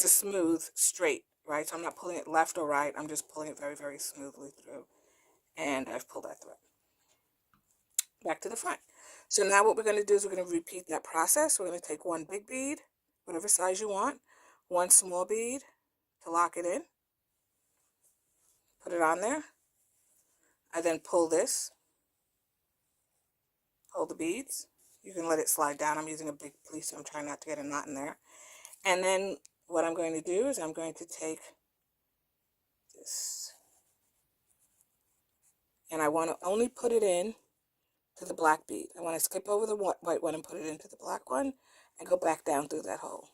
a smooth, straight, right? So I'm not pulling it left or right. I'm just pulling it very, very smoothly through. And I've pulled that through. Back to the front. So now what we're going to do is we're going to repeat that process. We're going to take 1 big bead, whatever size you want, 1 small bead to lock it in. Put it on there. I then pull this. Hold the beads. You can let it slide down. I'm using a big piece, so I'm trying not to get a knot in there. And then what I'm going to do is I'm going to take this, and I want to only put it in to the black bead. I want to skip over the white one and put it into the black one and go back down through that hole.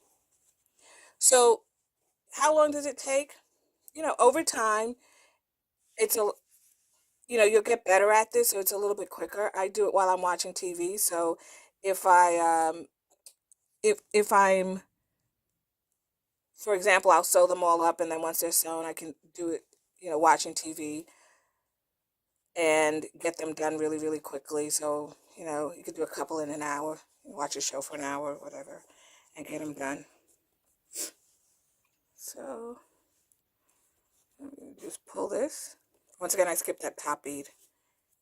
So how long does it take? You know, over time, you'll get better at this, so it's a little bit quicker. I do it while I'm watching TV. So if I'm, for example, I'll sew them all up, and then once they're sewn, I can do it, watching TV and get them done really, really quickly. So, you could do a couple in an hour, watch a show for an hour or whatever, and get them done. So I'm going to just pull this. Once again, I skipped that top bead,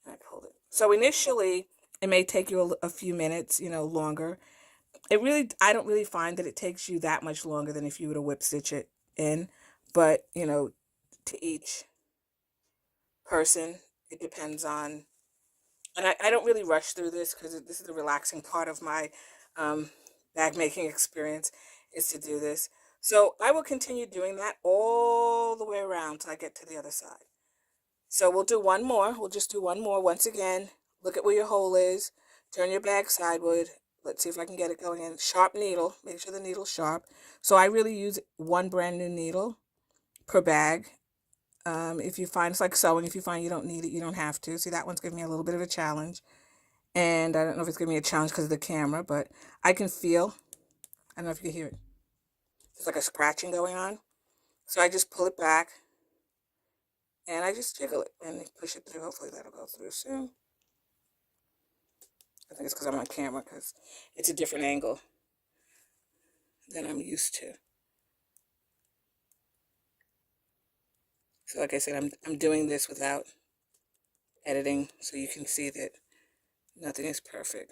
and I pulled it. So initially, it may take you a few minutes, longer. I don't really find that it takes you that much longer than if you were to whip stitch it in. But, to each person, it depends on, and I don't really rush through this because this is the relaxing part of my bag making experience, is to do this. So I will continue doing that all the way around till I get to the other side. So we'll do one more. We'll just do one more. Once again, look at where your hole is. Turn your bag sideward. Let's see if I can get it going in. Sharp needle. Make sure the needle's sharp. So I really use 1 brand new needle per bag. If you find, it's like sewing. If you find you don't need it, you don't have to. See, that one's giving me a little bit of a challenge. And I don't know if it's giving me a challenge because of the camera, but I can feel, I don't know if you can hear it. There's like a scratching going on. So I just pull it back. And I just jiggle it and push it through. Hopefully that'll go through soon. I think it's because I'm on camera, because it's a different angle than I'm used to. So like I said, I'm doing this without editing, so you can see that nothing is perfect.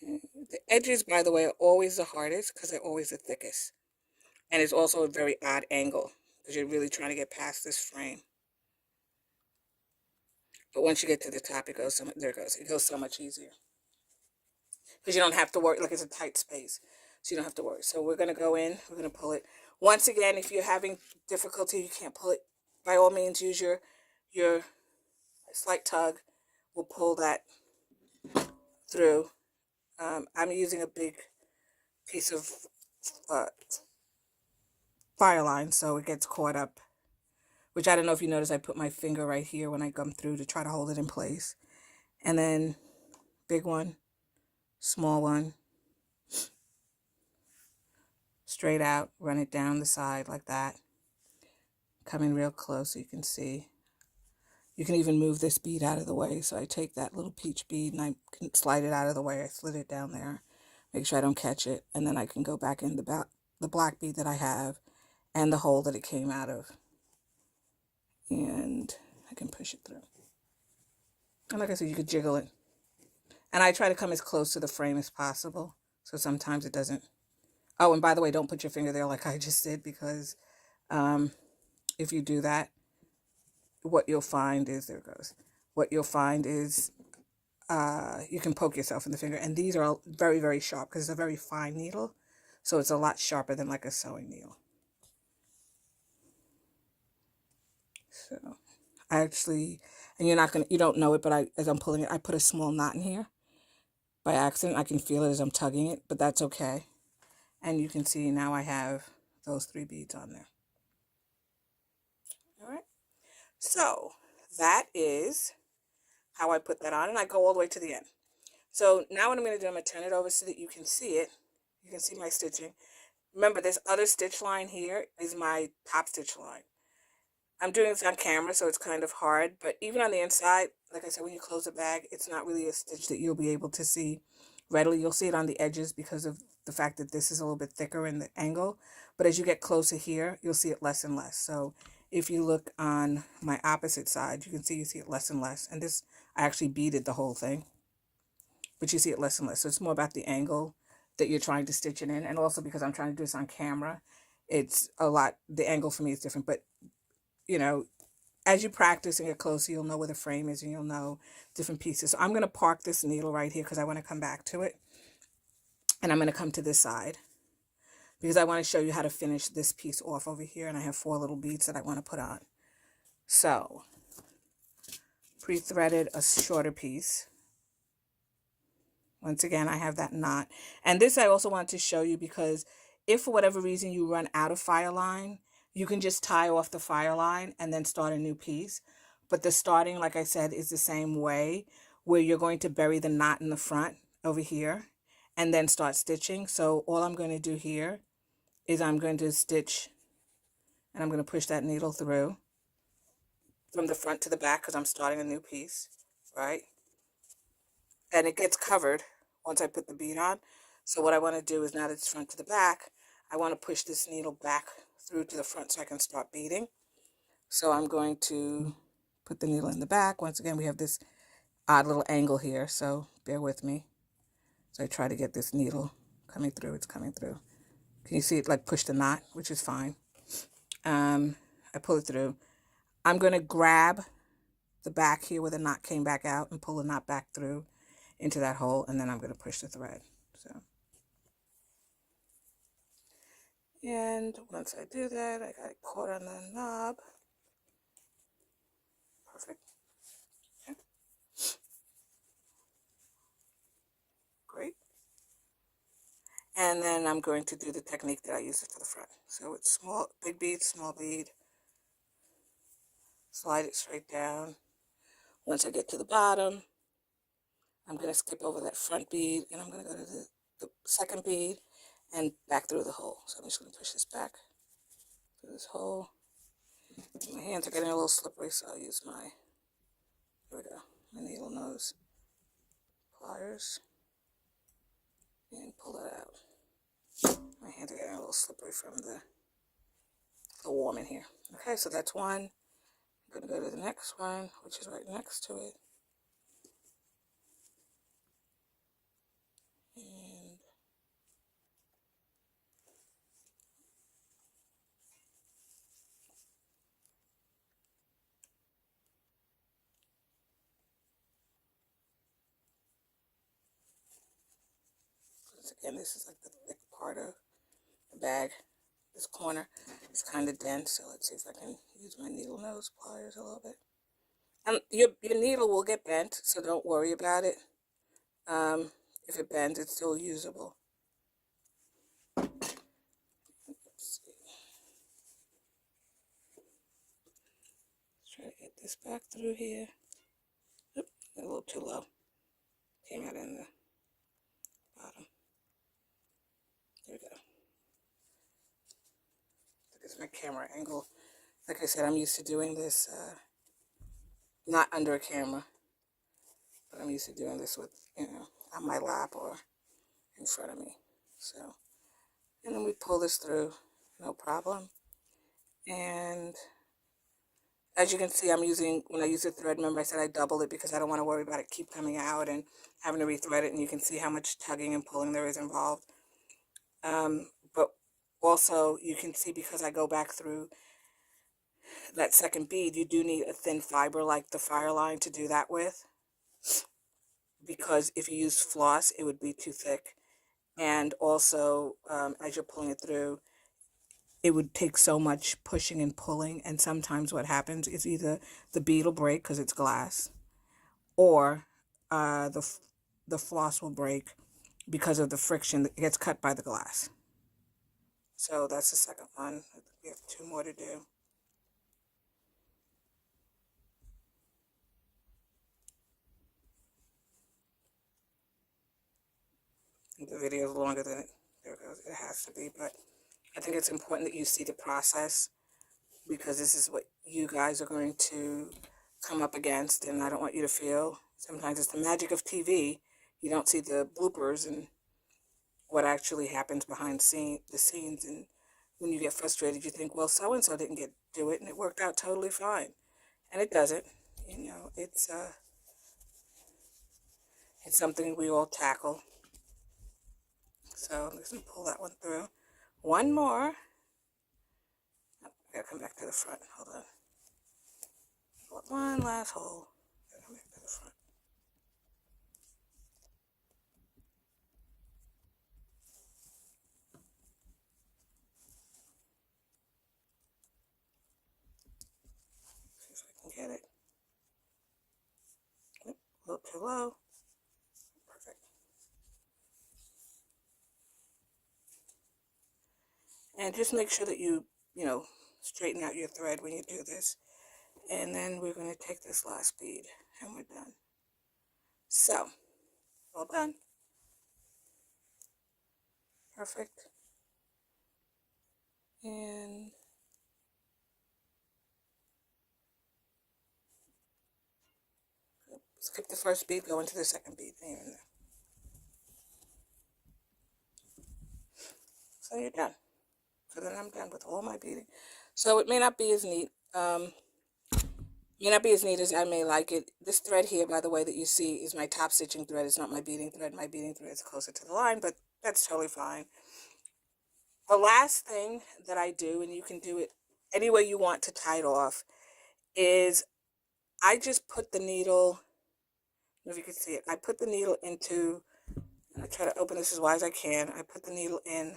Okay. The edges, by the way, are always the hardest because they're always the thickest. And it's also a very odd angle because you're really trying to get past this frame. But once you get to the top, it goes so much easier. Because you don't have to worry, like it's a tight space. So you don't have to worry. So we're going to go in, we're going to pull it. Once again, if you're having difficulty, you can't pull it, by all means use your slight tug will pull that through. I'm using a big piece of uh, Fireline, so it gets caught up, which I don't know if you notice, I put my finger right here when I come through to try to hold it in place. And then big one, small one, straight out, run it down the side like that. Come in real close so you can see. You can even move this bead out of the way. So I take that little peach bead and I can slide it out of the way. I slid it down there. Make sure I don't catch it. And then I can go back in the black bead that I have and the hole that it came out of. And I can push it through. And like I said, you could jiggle it. And I try to come as close to the frame as possible. So sometimes it doesn't. Oh, and by the way, don't put your finger there like I just did, because if you do that, what you'll find is, there it goes. What you'll find is you can poke yourself in the finger. And these are very, very sharp because it's a very fine needle. So it's a lot sharper than like a sewing needle. So I actually, and you don't know it, but as I'm pulling it, I put a small knot in here by accident. I can feel it as I'm tugging it, but that's okay. And you can see now I have those 3 beads on there. All right. So that is how I put that on, and I go all the way to the end. So now what I'm going to do, I'm going to turn it over so that you can see it. You can see my stitching. Remember, this other stitch line here is my top stitch line. I'm doing this on camera, so it's kind of hard, but even on the inside, like I said, when you close the bag, it's not really a stitch that you'll be able to see readily. You'll see it on the edges because of the fact that this is a little bit thicker in the angle, but as you get closer here, you'll see it less and less. So if you look on my opposite side, you see it less and less. And this, I actually beaded the whole thing, but you see it less and less. So it's more about the angle that you're trying to stitch it in. And also because I'm trying to do this on camera, it's a lot, the angle for me is different. But, you know, as you practice and get closer, you'll know where the frame is and you'll know different pieces. So I'm going to park this needle right here because I want to come back to it. And I'm going to come to this side because I want to show you how to finish this piece off over here. And I have 4 little beads that I want to put on. So, pre-threaded a shorter piece. Once again, I have that knot. And this I also want to show you because if for whatever reason you run out of Fireline, you can just tie off the Fireline and then start a new piece. But the starting, like I said, is the same way, where you're going to bury the knot in the front over here and then start stitching. So all I'm going to do here is I'm going to stitch, and I'm going to push that needle through from the front to the back because I'm starting a new piece, right? And it gets covered once I put the bead on. So what I want to do is, now that it's front to the back, I want to push this needle back through to the front so I can start beading. So I'm going to put the needle in the back. Once again, we have this odd little angle here, so bear with me. So I try to get this needle coming through. It's coming through. Can you see it like push the knot, which is fine. I pull it through. I'm going to grab the back here where the knot came back out and pull the knot back through into that hole, and then I'm going to push the thread. So, and once I do that, I got it caught on the knob. Perfect. Okay. Great. And then I'm going to do the technique that I used for the front. So it's small, big bead, small bead. Slide it straight down. Once I get to the bottom, I'm going to skip over that front bead, and I'm going to go to the second bead and back through the hole. So I'm just going to push this back through this hole. My hands are getting a little slippery, so I'll use my, here we go, my needle nose pliers and pull it out. My hands are getting a little slippery from the warm in here. Okay, so that's one. I'm going to go to the next one, which is right next to it. And again, this is like the thick part of the bag. This corner is kind of dense, so let's see if I can use my needle nose pliers a little bit. And your needle will get bent, so don't worry about it. If it bends, it's still usable. Let's see. Let's try to get this back through here. Oop, a little too low. Came out in the bottom. There we go. This is my camera angle. Like I said, I'm used to doing this not under a camera, but I'm used to doing this with, on my lap or in front of me. So, and then we pull this through, no problem. And as you can see, when I use the thread, remember I said I double it because I don't want to worry about it keep coming out and having to rethread it, and you can see how much tugging and pulling there is involved. But also you can see, because I go back through that second bead, you do need a thin fiber like the Fireline to do that with, because if you use floss, it would be too thick. And also, as you're pulling it through, it would take so much pushing and pulling, and sometimes what happens is either the bead will break because it's glass, or the floss will break because of the friction that gets cut by the glass. So that's the second one. We have 2 more to do. The video is longer than it has to be, but I think it's important that you see the process, because this is what you guys are going to come up against, and I don't want you to feel, sometimes it's the magic of TV, you don't see the bloopers and what actually happens behind the scenes, and when you get frustrated, you think, well, so-and-so didn't do it, and it worked out totally fine, and it doesn't. It's something we all tackle. So I'm just going to pull that one through. One more. I gotta come back to the front. Hold on. One last hole. Gotta come back to the front. See if I can get it. Nope, a little too low. Perfect. And just make sure that you straighten out your thread when you do this. And then we're going to take this last bead, and we're done. So, all done. Perfect. And skip the first bead, go into the second bead. There and there. So you're done. So then I'm done with all my beading. So it may not be as neat. May not be as neat as I may like it. This thread here, by the way, that you see is my top stitching thread. It's not my beading thread. My beading thread is closer to the line, but that's totally fine. The last thing that I do, and you can do it any way you want to tie it off, is I just put the needle, I don't know if you can see it, I put the needle into, and I try to open this as wide as I can, I put the needle in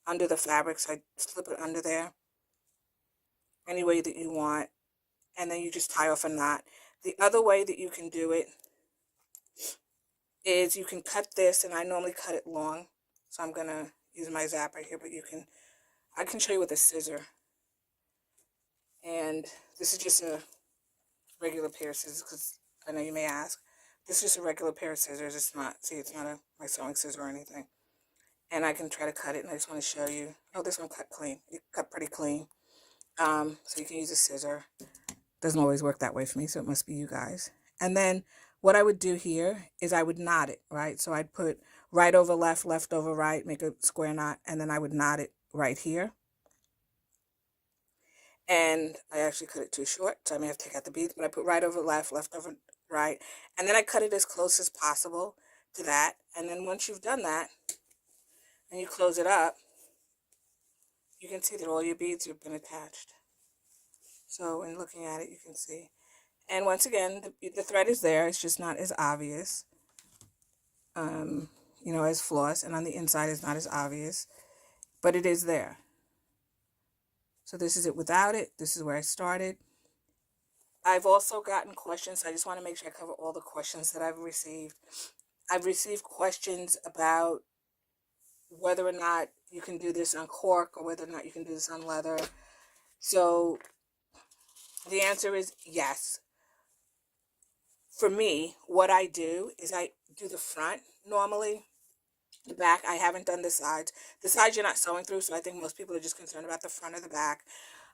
under the fabric, so I slip it under there, any way that you want, and then you just tie off a knot. The other way that you can do it is you can cut this, and I normally cut it long, so I'm going to use my zapper here, but I can show you with a scissor. And this is just a regular pair of scissors, because I know you may ask. This is just a regular pair of scissors. It's not my sewing scissor or anything. And I can try to cut it, and I just want to show you. Oh, this one cut clean. It cut pretty clean. So you can use a scissor. Doesn't always work that way for me, so it must be you guys. And then what I would do here is I would knot it, right? So I'd put right over left, left over right, make a square knot, and then I would knot it right here. And I actually cut it too short, so I may have to take out the beads, but I put right over left, left over right, and then I cut it as close as possible to that. And then once you've done that, and you close it up, you can see that all your beads have been attached. So in looking at it, you can see. And once again, the thread is there. It's just not as obvious, as floss. And on the inside, it's not as obvious, but it is there. So this is it without it. This is where I started. I've also gotten questions. I just want to make sure I cover all the questions that I've received. I've received questions about whether or not you can do this on cork or whether or not you can do this on leather. So the answer is yes. For me, what I do is I do the front normally. The back, I haven't done the sides. The sides you're not sewing through, so I think most people are just concerned about the front or the back.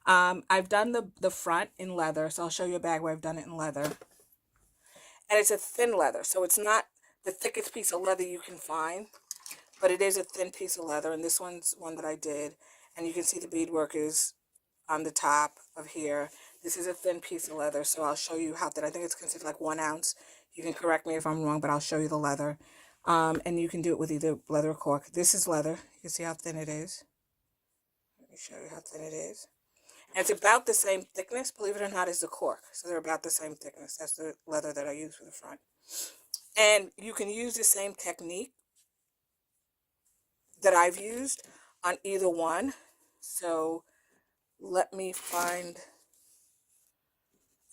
I've done the front in leather, so I'll show you a bag where I've done it in leather. And it's a thin leather, so it's not the thickest piece of leather you can find, but it is a thin piece of leather, and this one's one that I did. And you can see the beadwork is on the top of here. This is a thin piece of leather, so I'll show you how thin. I think it's considered like 1 ounce. You can correct me if I'm wrong, but I'll show you the leather. And you can do it with either leather or cork. This is leather. You can see how thin it is. Let me show you how thin it is. And it's about the same thickness, believe it or not, as the cork. So they're about the same thickness. That's the leather that I use for the front. And you can use the same technique that I've used on either one. So let me find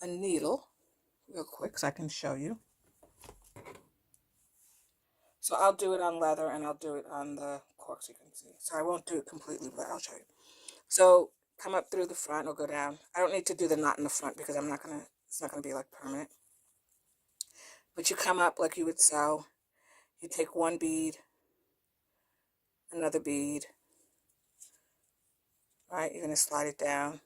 a needle real quick so I can show you. So I'll do it on leather and I'll do it on the cork so you can see. So I won't do it completely, but I'll show you. So come up through the front or go down. I don't need to do the knot in the front because it's not gonna be like permanent. But you come up like you would sew. You take one bead, another bead, right? You're gonna slide it down.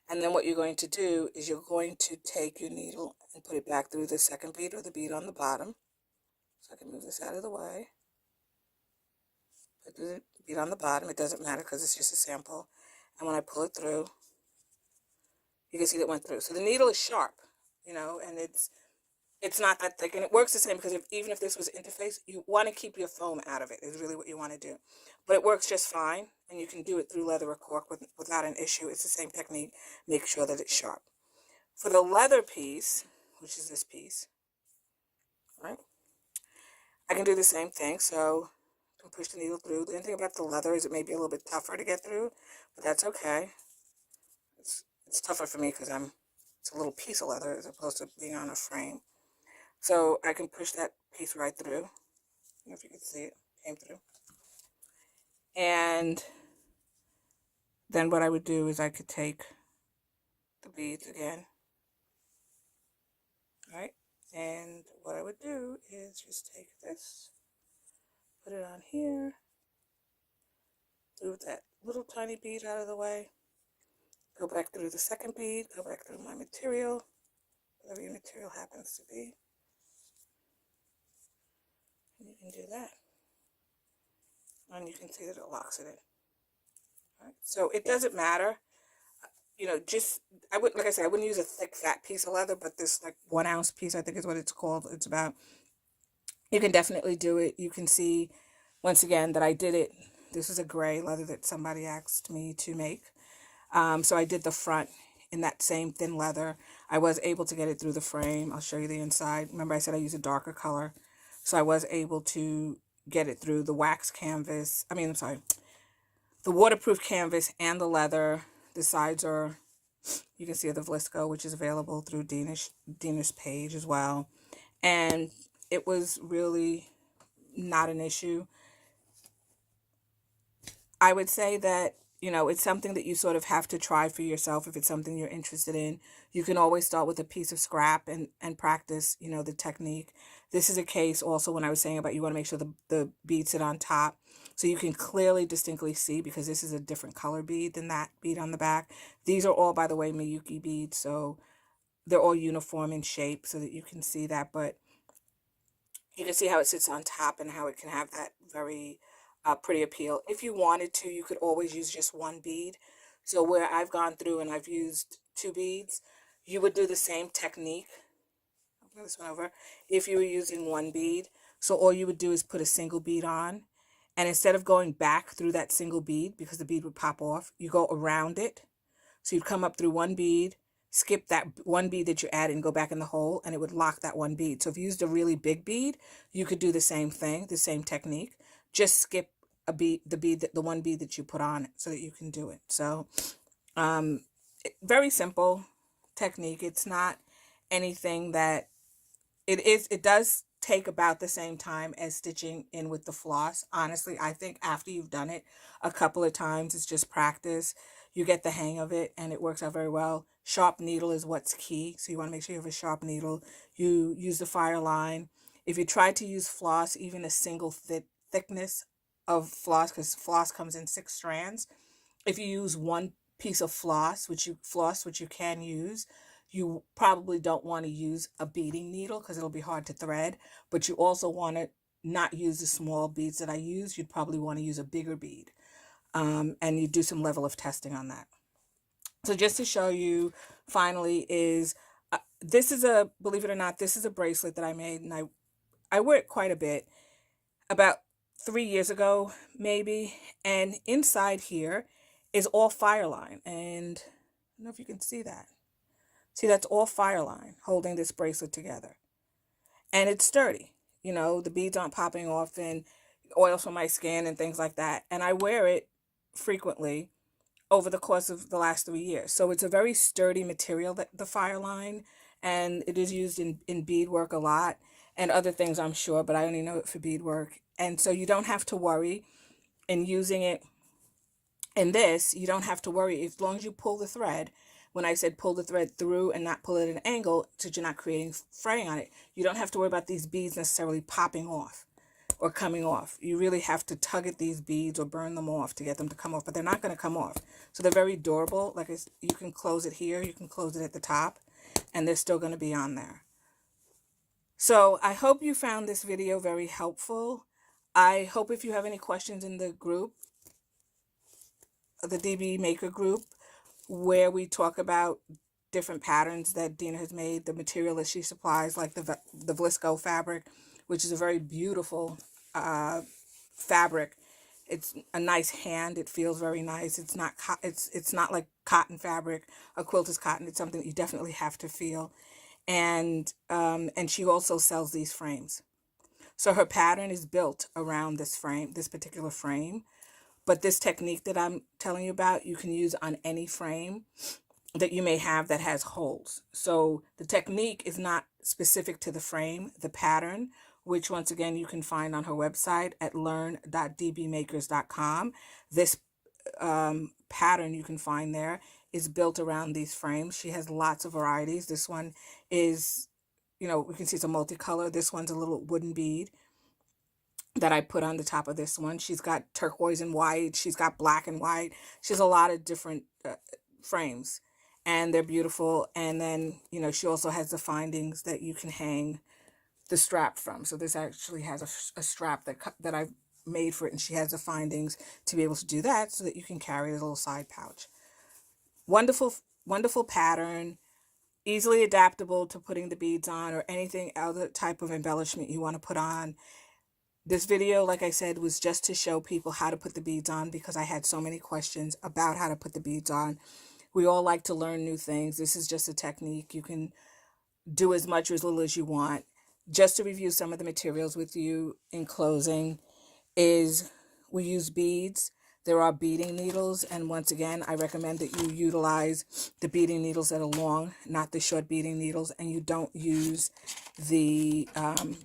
And then what you're going to do is you're going to take your needle and put it back through the second bead or the bead on the bottom. So I can move this out of the way. Put the bead on the bottom. It doesn't matter because it's just a sample. And when I pull it through, you can see that it went through. So the needle is sharp, you know, and it's not that thick. And it works the same because even if this was interface, you want to keep your foam out of it is really what you want to do. But it works just fine. And you can do it through leather or cork without an issue. It's the same technique. Make sure that it's sharp. For the leather piece, which is this piece, right? I can do the same thing. So I can push the needle through. The only thing about the leather is it may be a little bit tougher to get through, but that's okay. It's tougher for me because it's a little piece of leather as opposed to being on a frame. So I can push that piece right through. I don't know if you can see it, came through. And then what I would do is I could take the beads again, right? And what I would do is just take this, put it on here, move that little tiny bead out of the way, go back through the second bead, go back through my material, whatever your material happens to be. And you can do that. And you can see that it locks it in. Right? So it doesn't matter. You know, like I said, I wouldn't use a thick, fat piece of leather, but this like 1 ounce piece, I think is what it's called. It's about, you can definitely do it. You can see, once again, that I did it. This is a gray leather that somebody asked me to make. So I did the front in that same thin leather. I was able to get it through the frame. I'll show you the inside. Remember I said I use a darker color. So I was able to get it through the wax canvas. I'm sorry, the waterproof canvas and the leather. The sides are, you can see the Vlisco, which is available through Deena's page as well. And it was really not an issue. I would say that, you know, it's something that you sort of have to try for yourself if it's something you're interested in. You can always start with a piece of scrap and practice, you know, the technique. This is a case also when I was saying about you want to make sure the beads sit on top. So you can clearly, distinctly see, because this is a different color bead than that bead on the back. These are all, by the way, Miyuki beads. So they're all uniform in shape so that you can see that. But you can see how it sits on top and how it can have that very pretty appeal. If you wanted to, you could always use just one bead. So where I've gone through and I've used 2 beads, you would do the same technique. I'll bring this one over. If you were using 1 bead, so all you would do is put a single bead on. And instead of going back through that single bead, because the bead would pop off, you go around it. So you'd come up through 1 bead, skip that 1 bead that you added and go back in the hole, and it would lock that 1 bead. So if you used a really big bead, you could do the same thing, the same technique. Just skip a bead, the 1 bead that you put on it so that you can do it. So very simple. technique. It's not anything that it does take about the same time as stitching in with the floss. Honestly, I think after you've done it a couple of times, it's just practice. You get the hang of it and it works out very well. Sharp needle is what's key. So you want to make sure you have a sharp needle. You use the Fireline. If you try to use floss, even a single thickness of floss, because floss comes in 6 strands, if you use one piece of floss, which you can use, you probably don't want to use a beading needle because it'll be hard to thread, but you also want to not use the small beads that I use. You'd probably want to use a bigger bead. And you do some level of testing on that. So just to show you finally is, this is a, believe it or not, this is a bracelet that I made, and I wear it quite a bit, about 3 years ago, maybe. And inside here is all Fireline. And I don't know if you can see that. See, that's all Fireline holding this bracelet together. And it's sturdy. You know, the beads aren't popping off and oils from my skin and things like that. And I wear it frequently over the course of the last 3 years. So it's a very sturdy material, that the Fireline, and it is used in beadwork a lot and other things, I'm sure, but I only know it for beadwork. And so you don't have to worry in using it in this. You don't have to worry as long as you pull the thread. When I said pull the thread through and not pull it at an angle so you're not creating fraying on it, you don't have to worry about these beads necessarily popping off or coming off. You really have to tug at these beads or burn them off to get them to come off, but they're not going to come off. So they're very durable. Like you can close it here, you can close it at the top, and they're still going to be on there. So I hope you found this video very helpful. I hope if you have any questions in the group, the DB Maker group, where we talk about different patterns that Deena has made, the material that she supplies, like the Vlisco fabric, which is a very beautiful fabric. It's a nice hand. It feels very nice. It's not it's not like cotton fabric. A quilt is cotton. It's something that you definitely have to feel. And she also sells these frames. So her pattern is built around this frame, this particular frame. But this technique that I'm telling you about, you can use on any frame that you may have that has holes. So the technique is not specific to the frame. The pattern, which once again you can find on her website at learn.dbmakers.com. This pattern you can find there is built around these frames. She has lots of varieties. This one is, you know, we can see it's a multicolor. This one's a little wooden bead that I put on the top of this one. She's got turquoise and white. She's got black and white. She has a lot of different frames, and they're beautiful. And then, you know, she also has the findings that you can hang the strap from. So this actually has a strap that I've made for it, and she has the findings to be able to do that so that you can carry a little side pouch. Wonderful, wonderful pattern. Easily adaptable to putting the beads on or anything other type of embellishment you want to put on. This video, like I said, was just to show people how to put the beads on because I had so many questions about how to put the beads on. We all like to learn new things. This is just a technique. You can do as much or as little as you want. Just to review some of the materials with you in closing is we use beads. There are beading needles, and once again, I recommend that you utilize the beading needles that are long, not the short beading needles, and you don't use the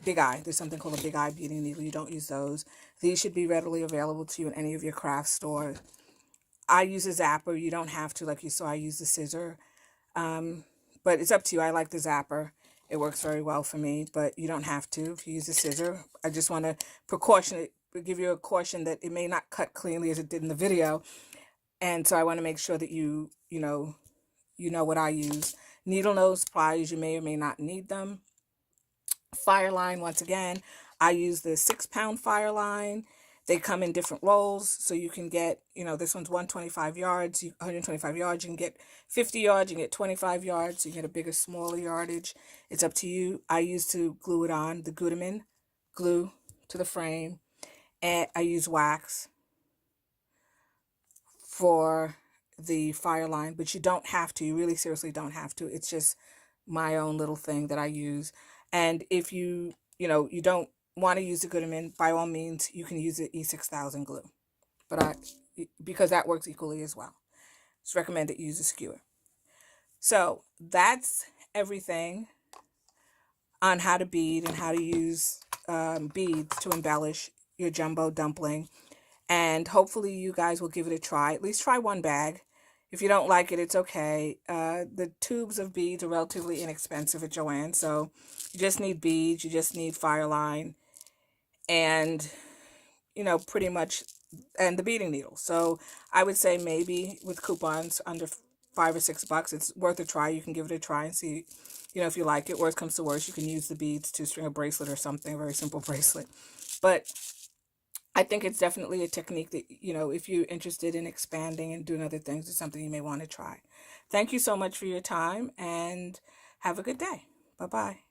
big eye. There's something called a big eye beading needle. You don't use those. These should be readily available to you in any of your craft stores. I use a zapper. You don't have to, like you saw, I use the scissor. But it's up to you. I like the zapper. It works very well for me, but you don't have to if you use a scissor. I just want to give you a caution that it may not cut cleanly as it did in the video. And so I want to make sure that you know what I use. Needle nose pliers, you may or may not need them. Fireline, once again, I use the 6-pound Fireline. They come in different rolls, so you can get, this one's 125 yards, 125 yards. You can get 50 yards, you can get 25 yards, you can get a bigger, smaller yardage. It's up to you. I used to glue it on, the Gutterman glue to the frame, and I use wax for the Fireline, but you don't have to. You really seriously don't have to. It's just my own little thing that I use. And if you don't want to use the Gutterman, by all means, you can use the E6000 glue. But because that works equally as well. It's recommended you use a skewer. So that's everything on how to bead and how to use beads to embellish your jumbo dumpling. And hopefully you guys will give it a try. At least try one bag. If you don't like it, it's okay. The tubes of beads are relatively inexpensive at Joann. So you just need beads. You just need Fireline. And, pretty much, and the beading needle. So I would say maybe with coupons under $5 or $6, it's worth a try. You can give it a try and see, if you like it. Worst comes to worst, you can use the beads to string a bracelet or something, a very simple bracelet. But I think it's definitely a technique that, if you're interested in expanding and doing other things, it's something you may want to try. Thank you so much for your time and have a good day. Bye-bye.